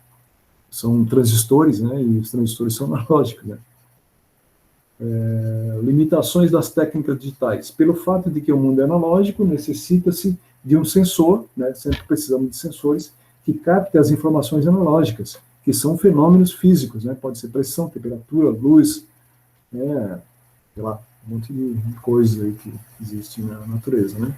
São transistores, né, e os transistores são analógicos, né? Limitações das técnicas digitais. Pelo fato de que o mundo é analógico, necessita-se de um sensor, né, sempre precisamos de sensores, que captem as informações analógicas, que são fenômenos físicos, né, pode ser pressão, temperatura, luz, né, sei lá, um monte de coisas aí que existem na natureza, né.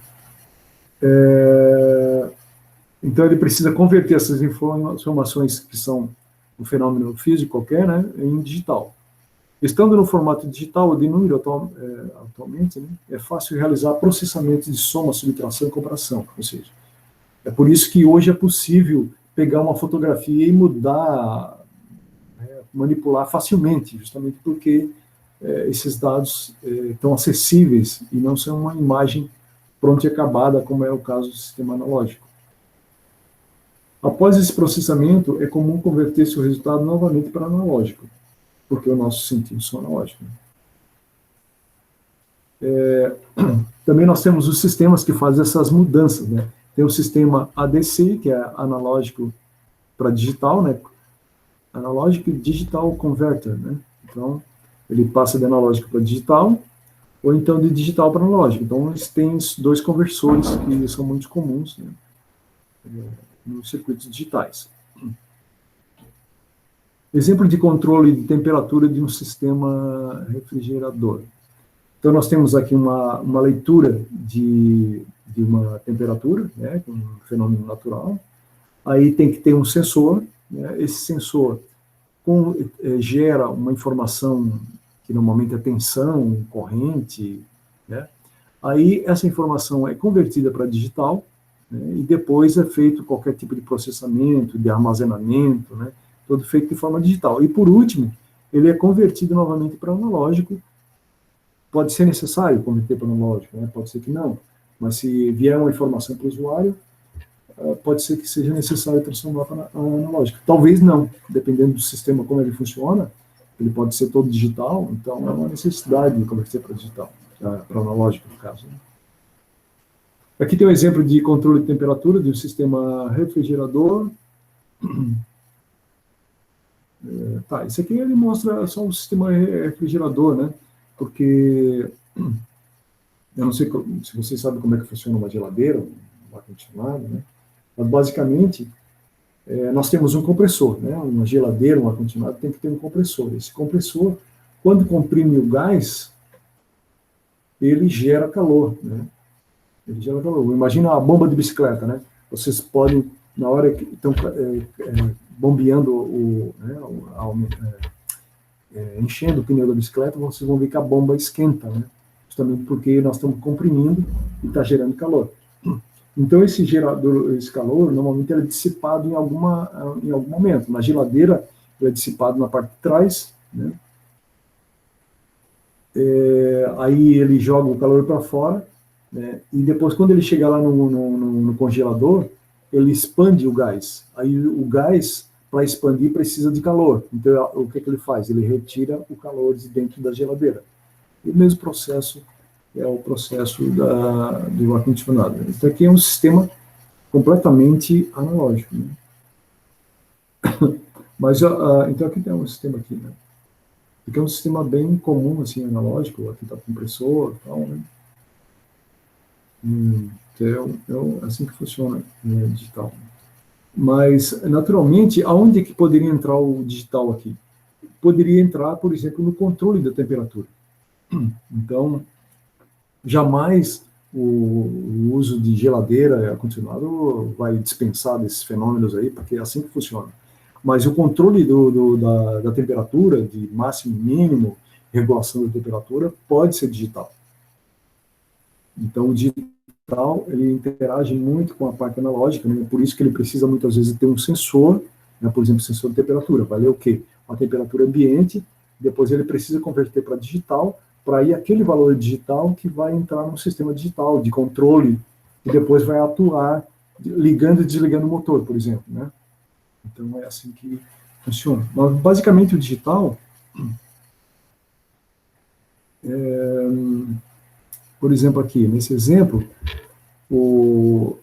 Então ele precisa converter essas informações que são um fenômeno físico qualquer, né, em digital. Estando no formato digital ou de número atualmente, né, é fácil realizar processamento de soma, subtração e comparação. Ou seja, é por isso que hoje é possível pegar uma fotografia e mudar, manipular facilmente, justamente porque esses dados estão acessíveis e não são uma imagem pronta e acabada, como é o caso do sistema analógico. Após esse processamento, é comum converter seu resultado novamente para analógico, porque os nossos sentidos são analógicos. Também nós temos os sistemas que fazem essas mudanças, né? Tem o sistema ADC, que é analógico para digital, né? Analógico e Digital Converter, né? Então, ele passa de analógico para digital, ou então de digital para analógico. Então, eles têm dois conversores que são muito comuns, né, nos circuitos digitais. Exemplo de controle de temperatura de um sistema refrigerador. Então, nós temos aqui uma leitura de de uma temperatura, né, um fenômeno natural. Aí tem que ter um sensor, né, esse sensor gera uma informação que normalmente é tensão, corrente, né? Aí essa informação é convertida para digital, né, e depois é feito qualquer tipo de processamento, de armazenamento, né, todo feito de forma digital. E por último, ele é convertido novamente para analógico. Pode ser necessário converter para analógico, né, pode ser que não, mas se vier uma informação para o usuário, pode ser que seja necessário transformar para analógico. Talvez não, dependendo do sistema como ele funciona, ele pode ser todo digital, então é uma necessidade de converter para digital, para analógico, no caso. Né? Aqui tem um exemplo de controle de temperatura de um sistema refrigerador. Tá, esse aqui ele mostra só o sistema refrigerador, né? Porque eu não sei se vocês sabem como é que funciona uma geladeira, um ar-condicionado, né? Mas basicamente nós temos um compressor, né? Uma geladeira, um ar-condicionado tem que ter um compressor. Esse compressor, quando comprime o gás, ele gera calor, né? Ele gera calor. Imagina a bomba de bicicleta, né? Vocês podem, na hora que estão bombeando, enchendo o pneu da bicicleta, vocês vão ver que a bomba esquenta, né? Justamente porque nós estamos comprimindo e está gerando calor. Então, esse calor, normalmente, é dissipado em algum momento. Na geladeira, ele é dissipado na parte de trás, né? Aí ele joga o calor para fora, né? E depois, quando ele chegar lá no congelador, ele expande o gás. Aí o gás, para expandir, precisa de calor. Então, o que ele faz? Ele retira o calor de dentro da geladeira. E o mesmo processo é o processo do ar-condicionado. Então, aqui é um sistema completamente analógico. Né? Mas, então, aqui tem um sistema aqui, né? Aqui é um sistema bem comum, assim, analógico. Aqui está o compressor e tal, né? Então, é assim que funciona, né, digital. Mas, naturalmente, aonde é que poderia entrar o digital aqui? Poderia entrar, por exemplo, no controle da temperatura. Então, jamais o uso de geladeira e ar-condicionado vai dispensar desses fenômenos aí, porque é assim que funciona. Mas o controle da temperatura, de máximo e mínimo, regulação da temperatura, pode ser digital. Então, o digital, ele interage muito com a parte analógica, né? Por isso que ele precisa, muitas vezes, ter um sensor, né? Por exemplo, sensor de temperatura. Vai ler o quê? A temperatura ambiente, depois ele precisa converter para digital, para ir aquele valor digital que vai entrar no sistema digital de controle, e depois vai atuar ligando e desligando o motor, por exemplo, né? Então, é assim que funciona. Mas, basicamente, o digital, por exemplo, aqui, nesse exemplo,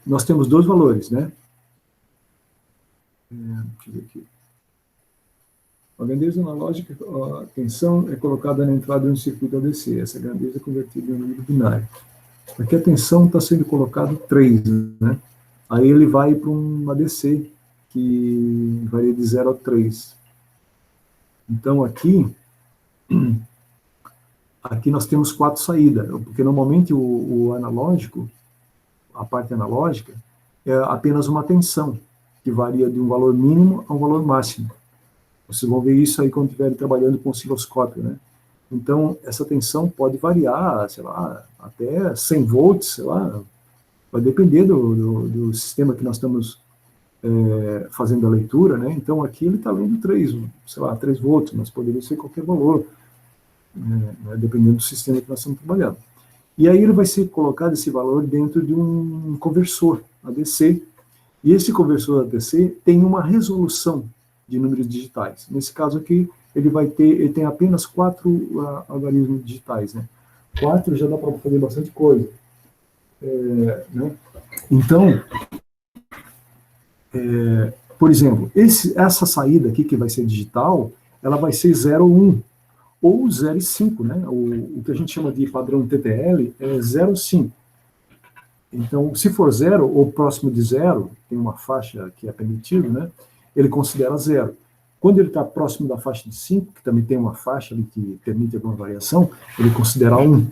nós temos dois valores, né? Deixa eu ver aqui. A grandeza analógica, a tensão é colocada na entrada de um circuito ADC. Essa grandeza é convertida em um número binário. Aqui a tensão está sendo colocado 3, né? Aí ele vai para um ADC, que varia de 0 a 3. Então, aqui nós temos 4 saídas, porque normalmente o analógico, a parte analógica, é apenas uma tensão, que varia de um valor mínimo a um valor máximo. Vocês vão ver isso aí quando estiverem trabalhando com osciloscópio, né? Então, essa tensão pode variar, sei lá, até 100 volts, sei lá, vai depender do sistema que nós estamos fazendo a leitura, né? Então, aqui ele está lendo 3 volts, mas poderia ser qualquer valor, né? Dependendo do sistema que nós estamos trabalhando. E aí ele vai ser colocado esse valor dentro de um conversor ADC, e esse conversor ADC tem uma resolução de números digitais. Nesse caso aqui, ele tem apenas 4 algarismos digitais, né? 4 já dá para fazer bastante coisa. Né? Então, por exemplo, essa saída aqui, que vai ser digital, ela vai ser 0 ou 1, ou 0 e 5, né? O que a gente chama de padrão TTL é 0 ou 5. Então, se for 0 ou próximo de 0, tem uma faixa que é permitido, né? Ele considera 0. Quando ele está próximo da faixa de 5, que também tem uma faixa ali que permite alguma variação, ele considera 1.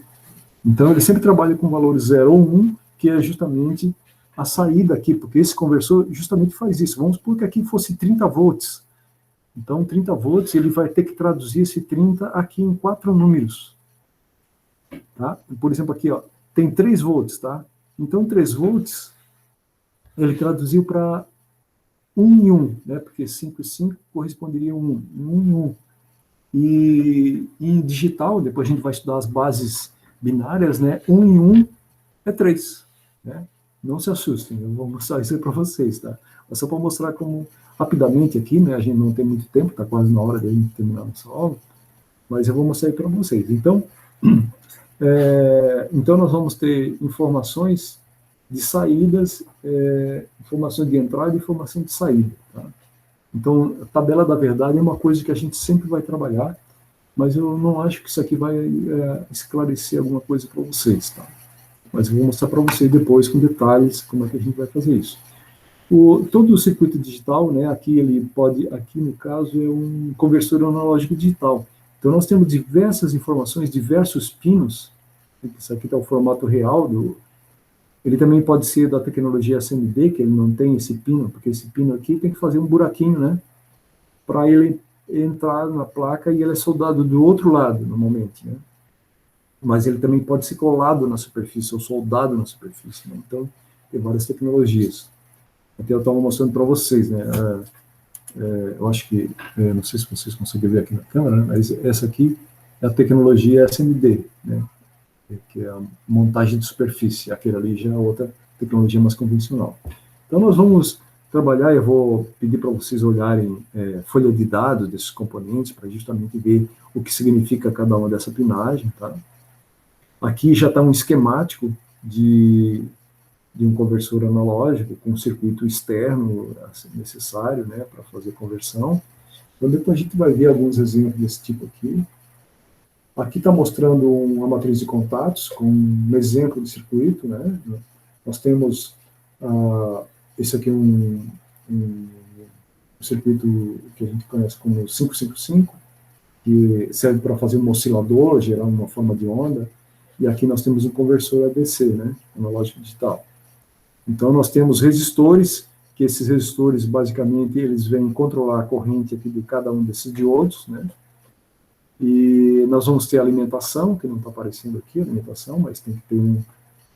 Então, ele sempre trabalha com valores 0 ou 1, que é justamente a saída aqui, porque esse conversor justamente faz isso. Vamos supor que aqui fosse 30 volts. Então, 30 volts, ele vai ter que traduzir esse 30 aqui em 4 números. Tá? Por exemplo, aqui, ó, tem 3 volts, tá? Então, 3 volts, ele traduziu para 1 em 1, né? Porque 5 e 5 corresponderia a 1, 1 em 1. E em digital, depois a gente vai estudar as bases binárias, né? 1 em 1 é 3, né? Não se assustem, eu vou mostrar isso aí para vocês, tá? É só para mostrar como, rapidamente aqui, né? A gente não tem muito tempo, está quase na hora de a gente terminar a nossa aula, mas eu vou mostrar aí para vocês. Então, então nós vamos ter informações de saídas, informações de entrada e informação de saída, tá? Então, a tabela da verdade é uma coisa que a gente sempre vai trabalhar, mas eu não acho que isso aqui vai esclarecer alguma coisa para vocês, tá? Mas eu vou mostrar para vocês depois, com detalhes, como é que a gente vai fazer isso. Todo o circuito digital, né, aqui no caso, é um conversor analógico digital. Então, nós temos diversas informações, diversos pinos. Isso aqui está o formato real ele também pode ser da tecnologia SMD, que ele não tem esse pino, porque esse pino aqui tem que fazer um buraquinho, né, para ele entrar na placa, e ele é soldado do outro lado, normalmente, né? Mas ele também pode ser colado na superfície, ou soldado na superfície, né? Então, tem várias tecnologias. Até eu estava mostrando para vocês, né? Eu acho que, não sei se vocês conseguem ver aqui na câmera, né? Mas essa aqui é a tecnologia SMD, né? Que é a montagem de superfície. Aquele ali já é outra tecnologia mais convencional. Então, nós vamos trabalhar, eu vou pedir para vocês olharem folha de dados desses componentes, para justamente ver o que significa cada uma dessa pinagem, tá? Aqui já está um esquemático de um conversor analógico com um circuito externo necessário, né, para fazer conversão. Então, depois a gente vai ver alguns exemplos desse tipo aqui. Aqui está mostrando uma matriz de contatos com um exemplo de circuito, né? Nós temos esse aqui um circuito que a gente conhece como 555, que serve para fazer um oscilador, gerar uma forma de onda. E aqui nós temos um conversor ADC, né, analógico digital. Então, nós temos resistores, que esses resistores, basicamente, eles vêm controlar a corrente aqui de cada um desses diodos, né? E nós vamos ter alimentação, que não está aparecendo aqui, alimentação, mas tem que ter um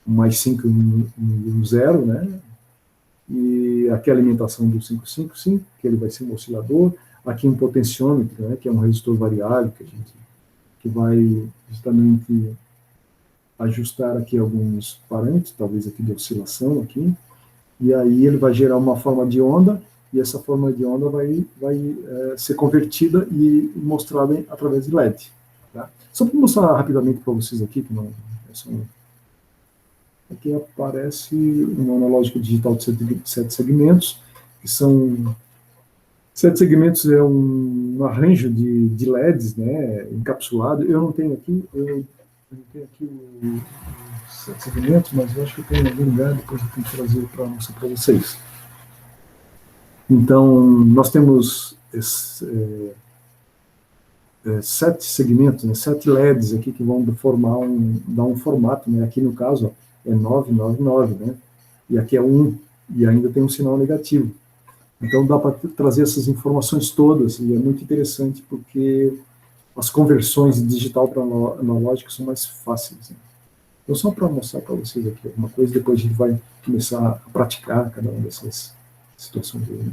mais 5 e um 0, né? E aqui a alimentação do 555, que ele vai ser um oscilador. Aqui um potenciômetro, né, que é um resistor variável, que vai justamente ajustar aqui alguns parâmetros, talvez aqui de oscilação aqui, e aí ele vai gerar uma forma de onda, e essa forma de onda vai ser convertida e mostrada através de LED. Tá? Só para mostrar rapidamente para vocês aqui, que não aqui aparece um analógico digital de 7 segmentos, que são 7 segmentos, é um arranjo de LEDs, né, encapsulado. Eu não tenho aqui, os 7 segmentos, mas eu acho que eu tenho em algum lugar, depois eu tenho que trazer para mostrar para vocês. Então, nós temos 7 segmentos, né, 7 LEDs aqui que vão dar um formato, né, aqui no caso é 999, né, e aqui é 1, e ainda tem um sinal negativo. Então, dá para trazer essas informações todas, e é muito interessante porque as conversões de digital para analógico são mais fáceis, né? Então, só para mostrar para vocês aqui alguma coisa, depois a gente vai começar a praticar cada uma dessas situações aí, né?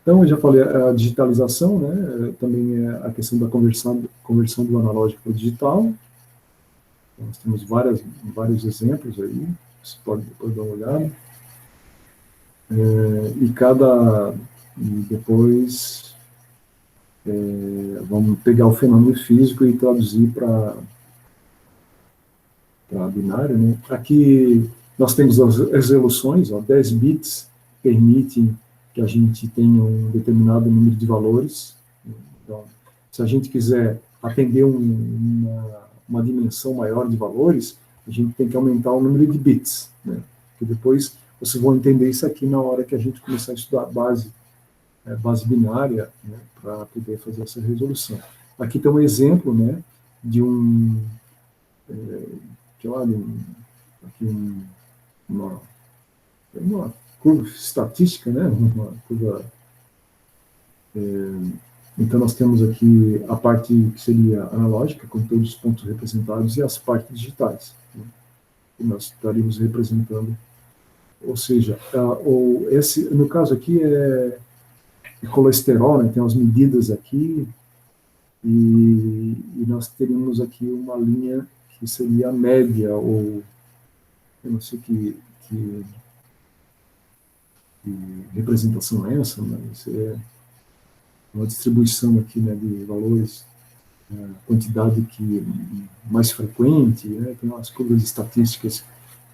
Então, eu já falei a digitalização, né? Também é a questão da conversão do analógico para o digital. Então, nós temos vários exemplos aí, você pode depois dar uma olhada. Depois vamos pegar o fenômeno físico e traduzir para binário, né? Aqui nós temos as resoluções, 10 bits permitem que a gente tenha um determinado número de valores. Então, se a gente quiser atender uma dimensão maior de valores, a gente tem que aumentar o número de bits, né? Que depois vocês vão entender isso aqui na hora que a gente começar a estudar base binária, né, para poder fazer essa resolução. Aqui tem um exemplo, né, de aqui uma curva estatística, né? Uma curva. Então, nós temos aqui a parte que seria analógica, com todos os pontos representados, e as partes digitais, né? Que nós estaríamos representando. Ou seja, no caso aqui é colesterol, né? Tem as medidas aqui, e nós teríamos aqui uma linha que seria a média, ou eu não sei que representação é essa, mas é uma distribuição aqui, né, de valores, quantidade que mais frequente, né? Tem umas curvas estatísticas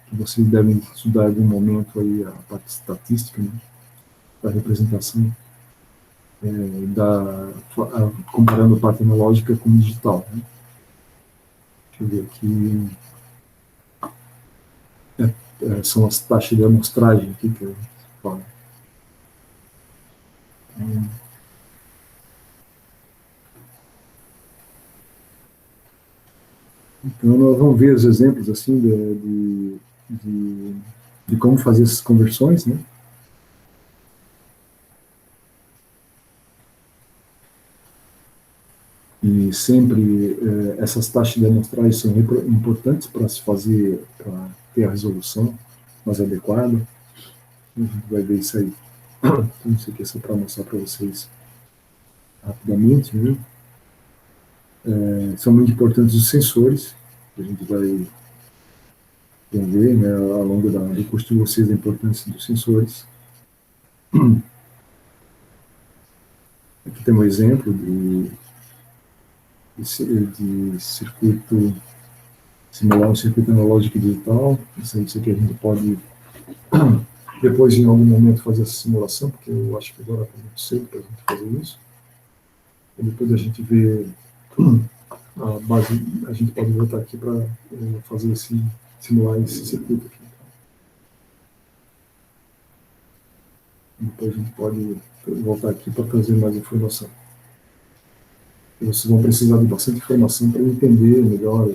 que vocês devem estudar em algum momento aí, a parte estatística, né, da representação, comparando a parte analógica com digital, né? Deixa eu ver aqui. São as taxas de amostragem aqui que eu falo. Então, nós vamos ver os exemplos assim de como fazer essas conversões, né? E sempre essas taxas de amostragem são importantes para se fazer, para ter a resolução mais adequada. A gente vai ver isso aí. Então, isso aqui é só para mostrar para vocês rapidamente, né? São muito importantes os sensores, que a gente vai ver, né, ao longo do curso de vocês, a importância dos sensores. Aqui tem um exemplo de circuito, simular um circuito analógico e digital. Isso aqui a gente pode depois, em algum momento, fazer essa simulação, porque eu acho que agora é muito cedo para a gente fazer isso. E depois a gente vê a base, a gente pode voltar aqui para fazer simular esse circuito aqui. Depois a gente pode voltar aqui para trazer mais informação. E vocês vão precisar de bastante informação para entender melhor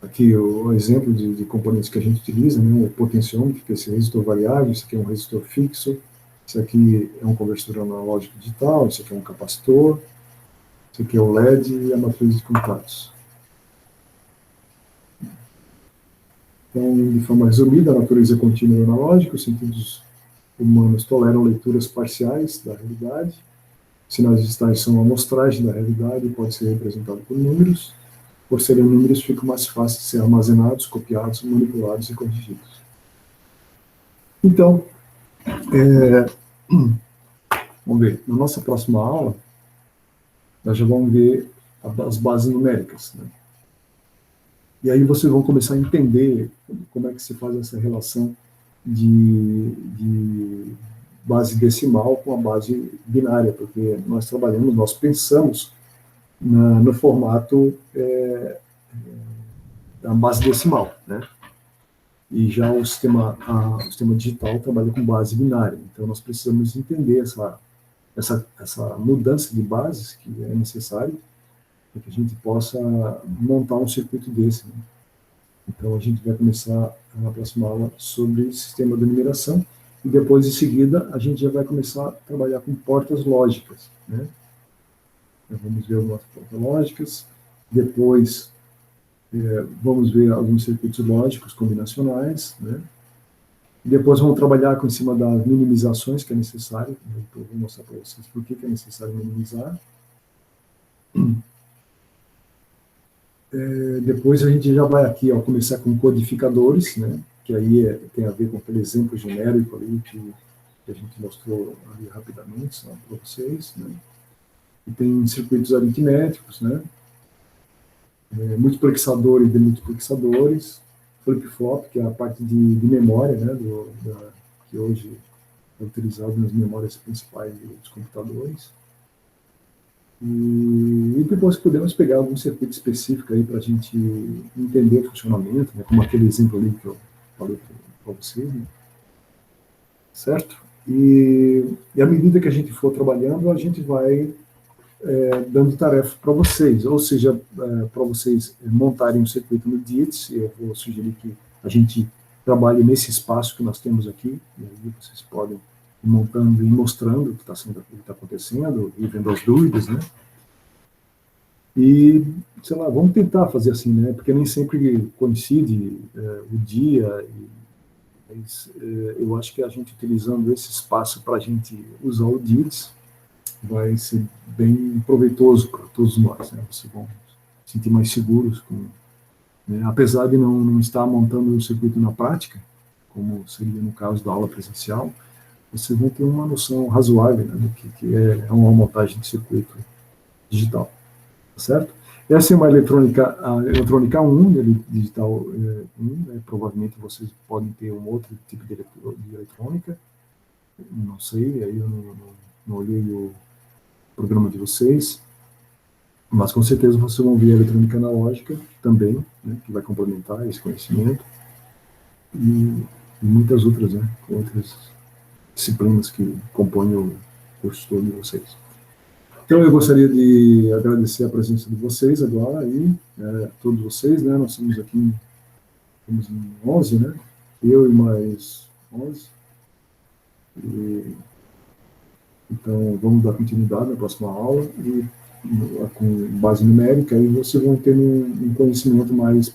aqui o exemplo de componentes que a gente utiliza, né? O potenciômetro, que é esse resistor variável, isso aqui é um resistor fixo, isso aqui é um conversor analógico digital, isso aqui é um capacitor, isso aqui é o LED e a matriz de contatos. Então, de forma resumida, a natureza contínua e analógica, os sentidos humanos toleram leituras parciais da realidade, sinais digitais são uma amostragem da realidade e pode ser representado por números. Por serem números, ficam mais fáceis de ser armazenados, copiados, manipulados e corrigidos. Então, vamos ver, na nossa próxima aula, nós já vamos ver as bases numéricas, né? E aí vocês vão começar a entender como é que se faz essa relação de base decimal com a base binária, porque nós pensamos no formato da base decimal, né? E já o sistema digital trabalha com base binária. Então, nós precisamos entender essa mudança de bases que é necessário para que a gente possa montar um circuito desse, né? Então, a gente vai começar na próxima aula sobre sistema de numeração e depois, em seguida, a gente já vai começar a trabalhar com portas lógicas, né? Então, vamos ver algumas portas lógicas, depois vamos ver alguns circuitos lógicos combinacionais, né? E depois vamos trabalhar em cima das minimizações que é necessário, né? Então, eu vou mostrar para vocês por que é necessário minimizar. Depois a gente já vai aqui, ó, começar com codificadores, né? Que aí tem a ver com aquele exemplo genérico ali que a gente mostrou ali rapidamente para vocês, né? E tem circuitos aritméticos, né? Multiplexador e demultiplexadores, flip-flop, que é a parte de memória, né? Que hoje é utilizado nas memórias principais dos computadores. E depois podemos pegar algum circuito específico aí para a gente entender o funcionamento, né, como aquele exemplo ali que eu falei para vocês, né? Certo? E à medida que a gente for trabalhando, a gente vai dando tarefa para vocês, ou seja, para vocês montarem um circuito no DITS. Eu vou sugerir que a gente trabalhe nesse espaço que nós temos aqui, e aí vocês podem ir montando e mostrando o que está acontecendo, e vendo as dúvidas, né? E, sei lá, vamos tentar fazer assim, né? Porque nem sempre coincide o dia, mas eu acho que a gente utilizando esse espaço para a gente usar o DITS vai ser bem proveitoso para todos nós, né? Vocês vão se sentir mais seguros, né? Apesar de não estar montando o circuito na prática, como seria no caso da aula presencial, vocês vão ter uma noção razoável, né, do que é uma montagem de circuito digital, tá certo? Essa é uma eletrônica, a eletrônica 1, digital 1, né? Provavelmente vocês podem ter um outro tipo de eletrônica, não sei, aí eu não olhei o programa de vocês, mas com certeza vocês vão ver a eletrônica analógica também, né, que vai complementar esse conhecimento, e muitas outras, né, outras disciplinas que compõem o curso todo de vocês. Então eu gostaria de agradecer a presença de vocês agora, aí, todos vocês, né, nós estamos aqui, estamos em 11, né, eu e mais 11, então vamos dar continuidade na próxima aula, e com base numérica, aí vocês vão ter um conhecimento mais,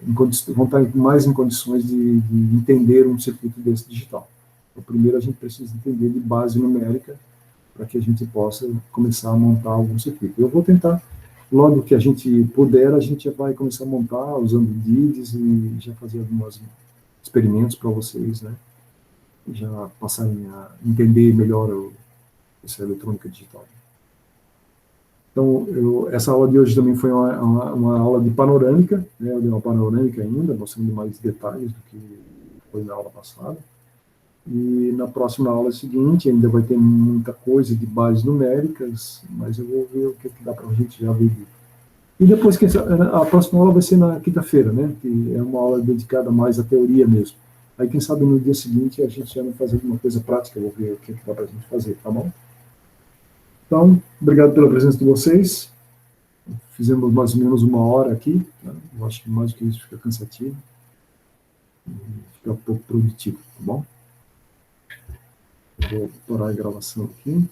vão estar mais em condições de entender um circuito desse digital. Então, primeiro a gente precisa entender de base numérica, para que a gente possa começar a montar algum circuito. Eu vou tentar, logo que a gente puder, a gente já vai começar a montar usando DIDs e já fazer alguns experimentos para vocês, né, já passarem a entender melhor essa eletrônica digital. Então, essa aula de hoje também foi uma aula de panorâmica, né? Eu dei uma panorâmica ainda, mostrando mais detalhes do que foi na aula passada. E na próxima aula seguinte ainda vai ter muita coisa de bases numéricas, mas eu vou ver o que dá para a gente já ver. E depois, a próxima aula vai ser na quinta-feira, né? Que é uma aula dedicada mais à teoria mesmo. Aí, quem sabe, no dia seguinte a gente já vai fazer alguma coisa prática, eu vou ver o que dá para a gente fazer, tá bom? Então, obrigado pela presença de vocês. Fizemos mais ou menos 1 hora aqui, tá? Eu acho que mais do que isso fica cansativo, fica pouco produtivo, tá bom? Eu vou parar a gravação aqui.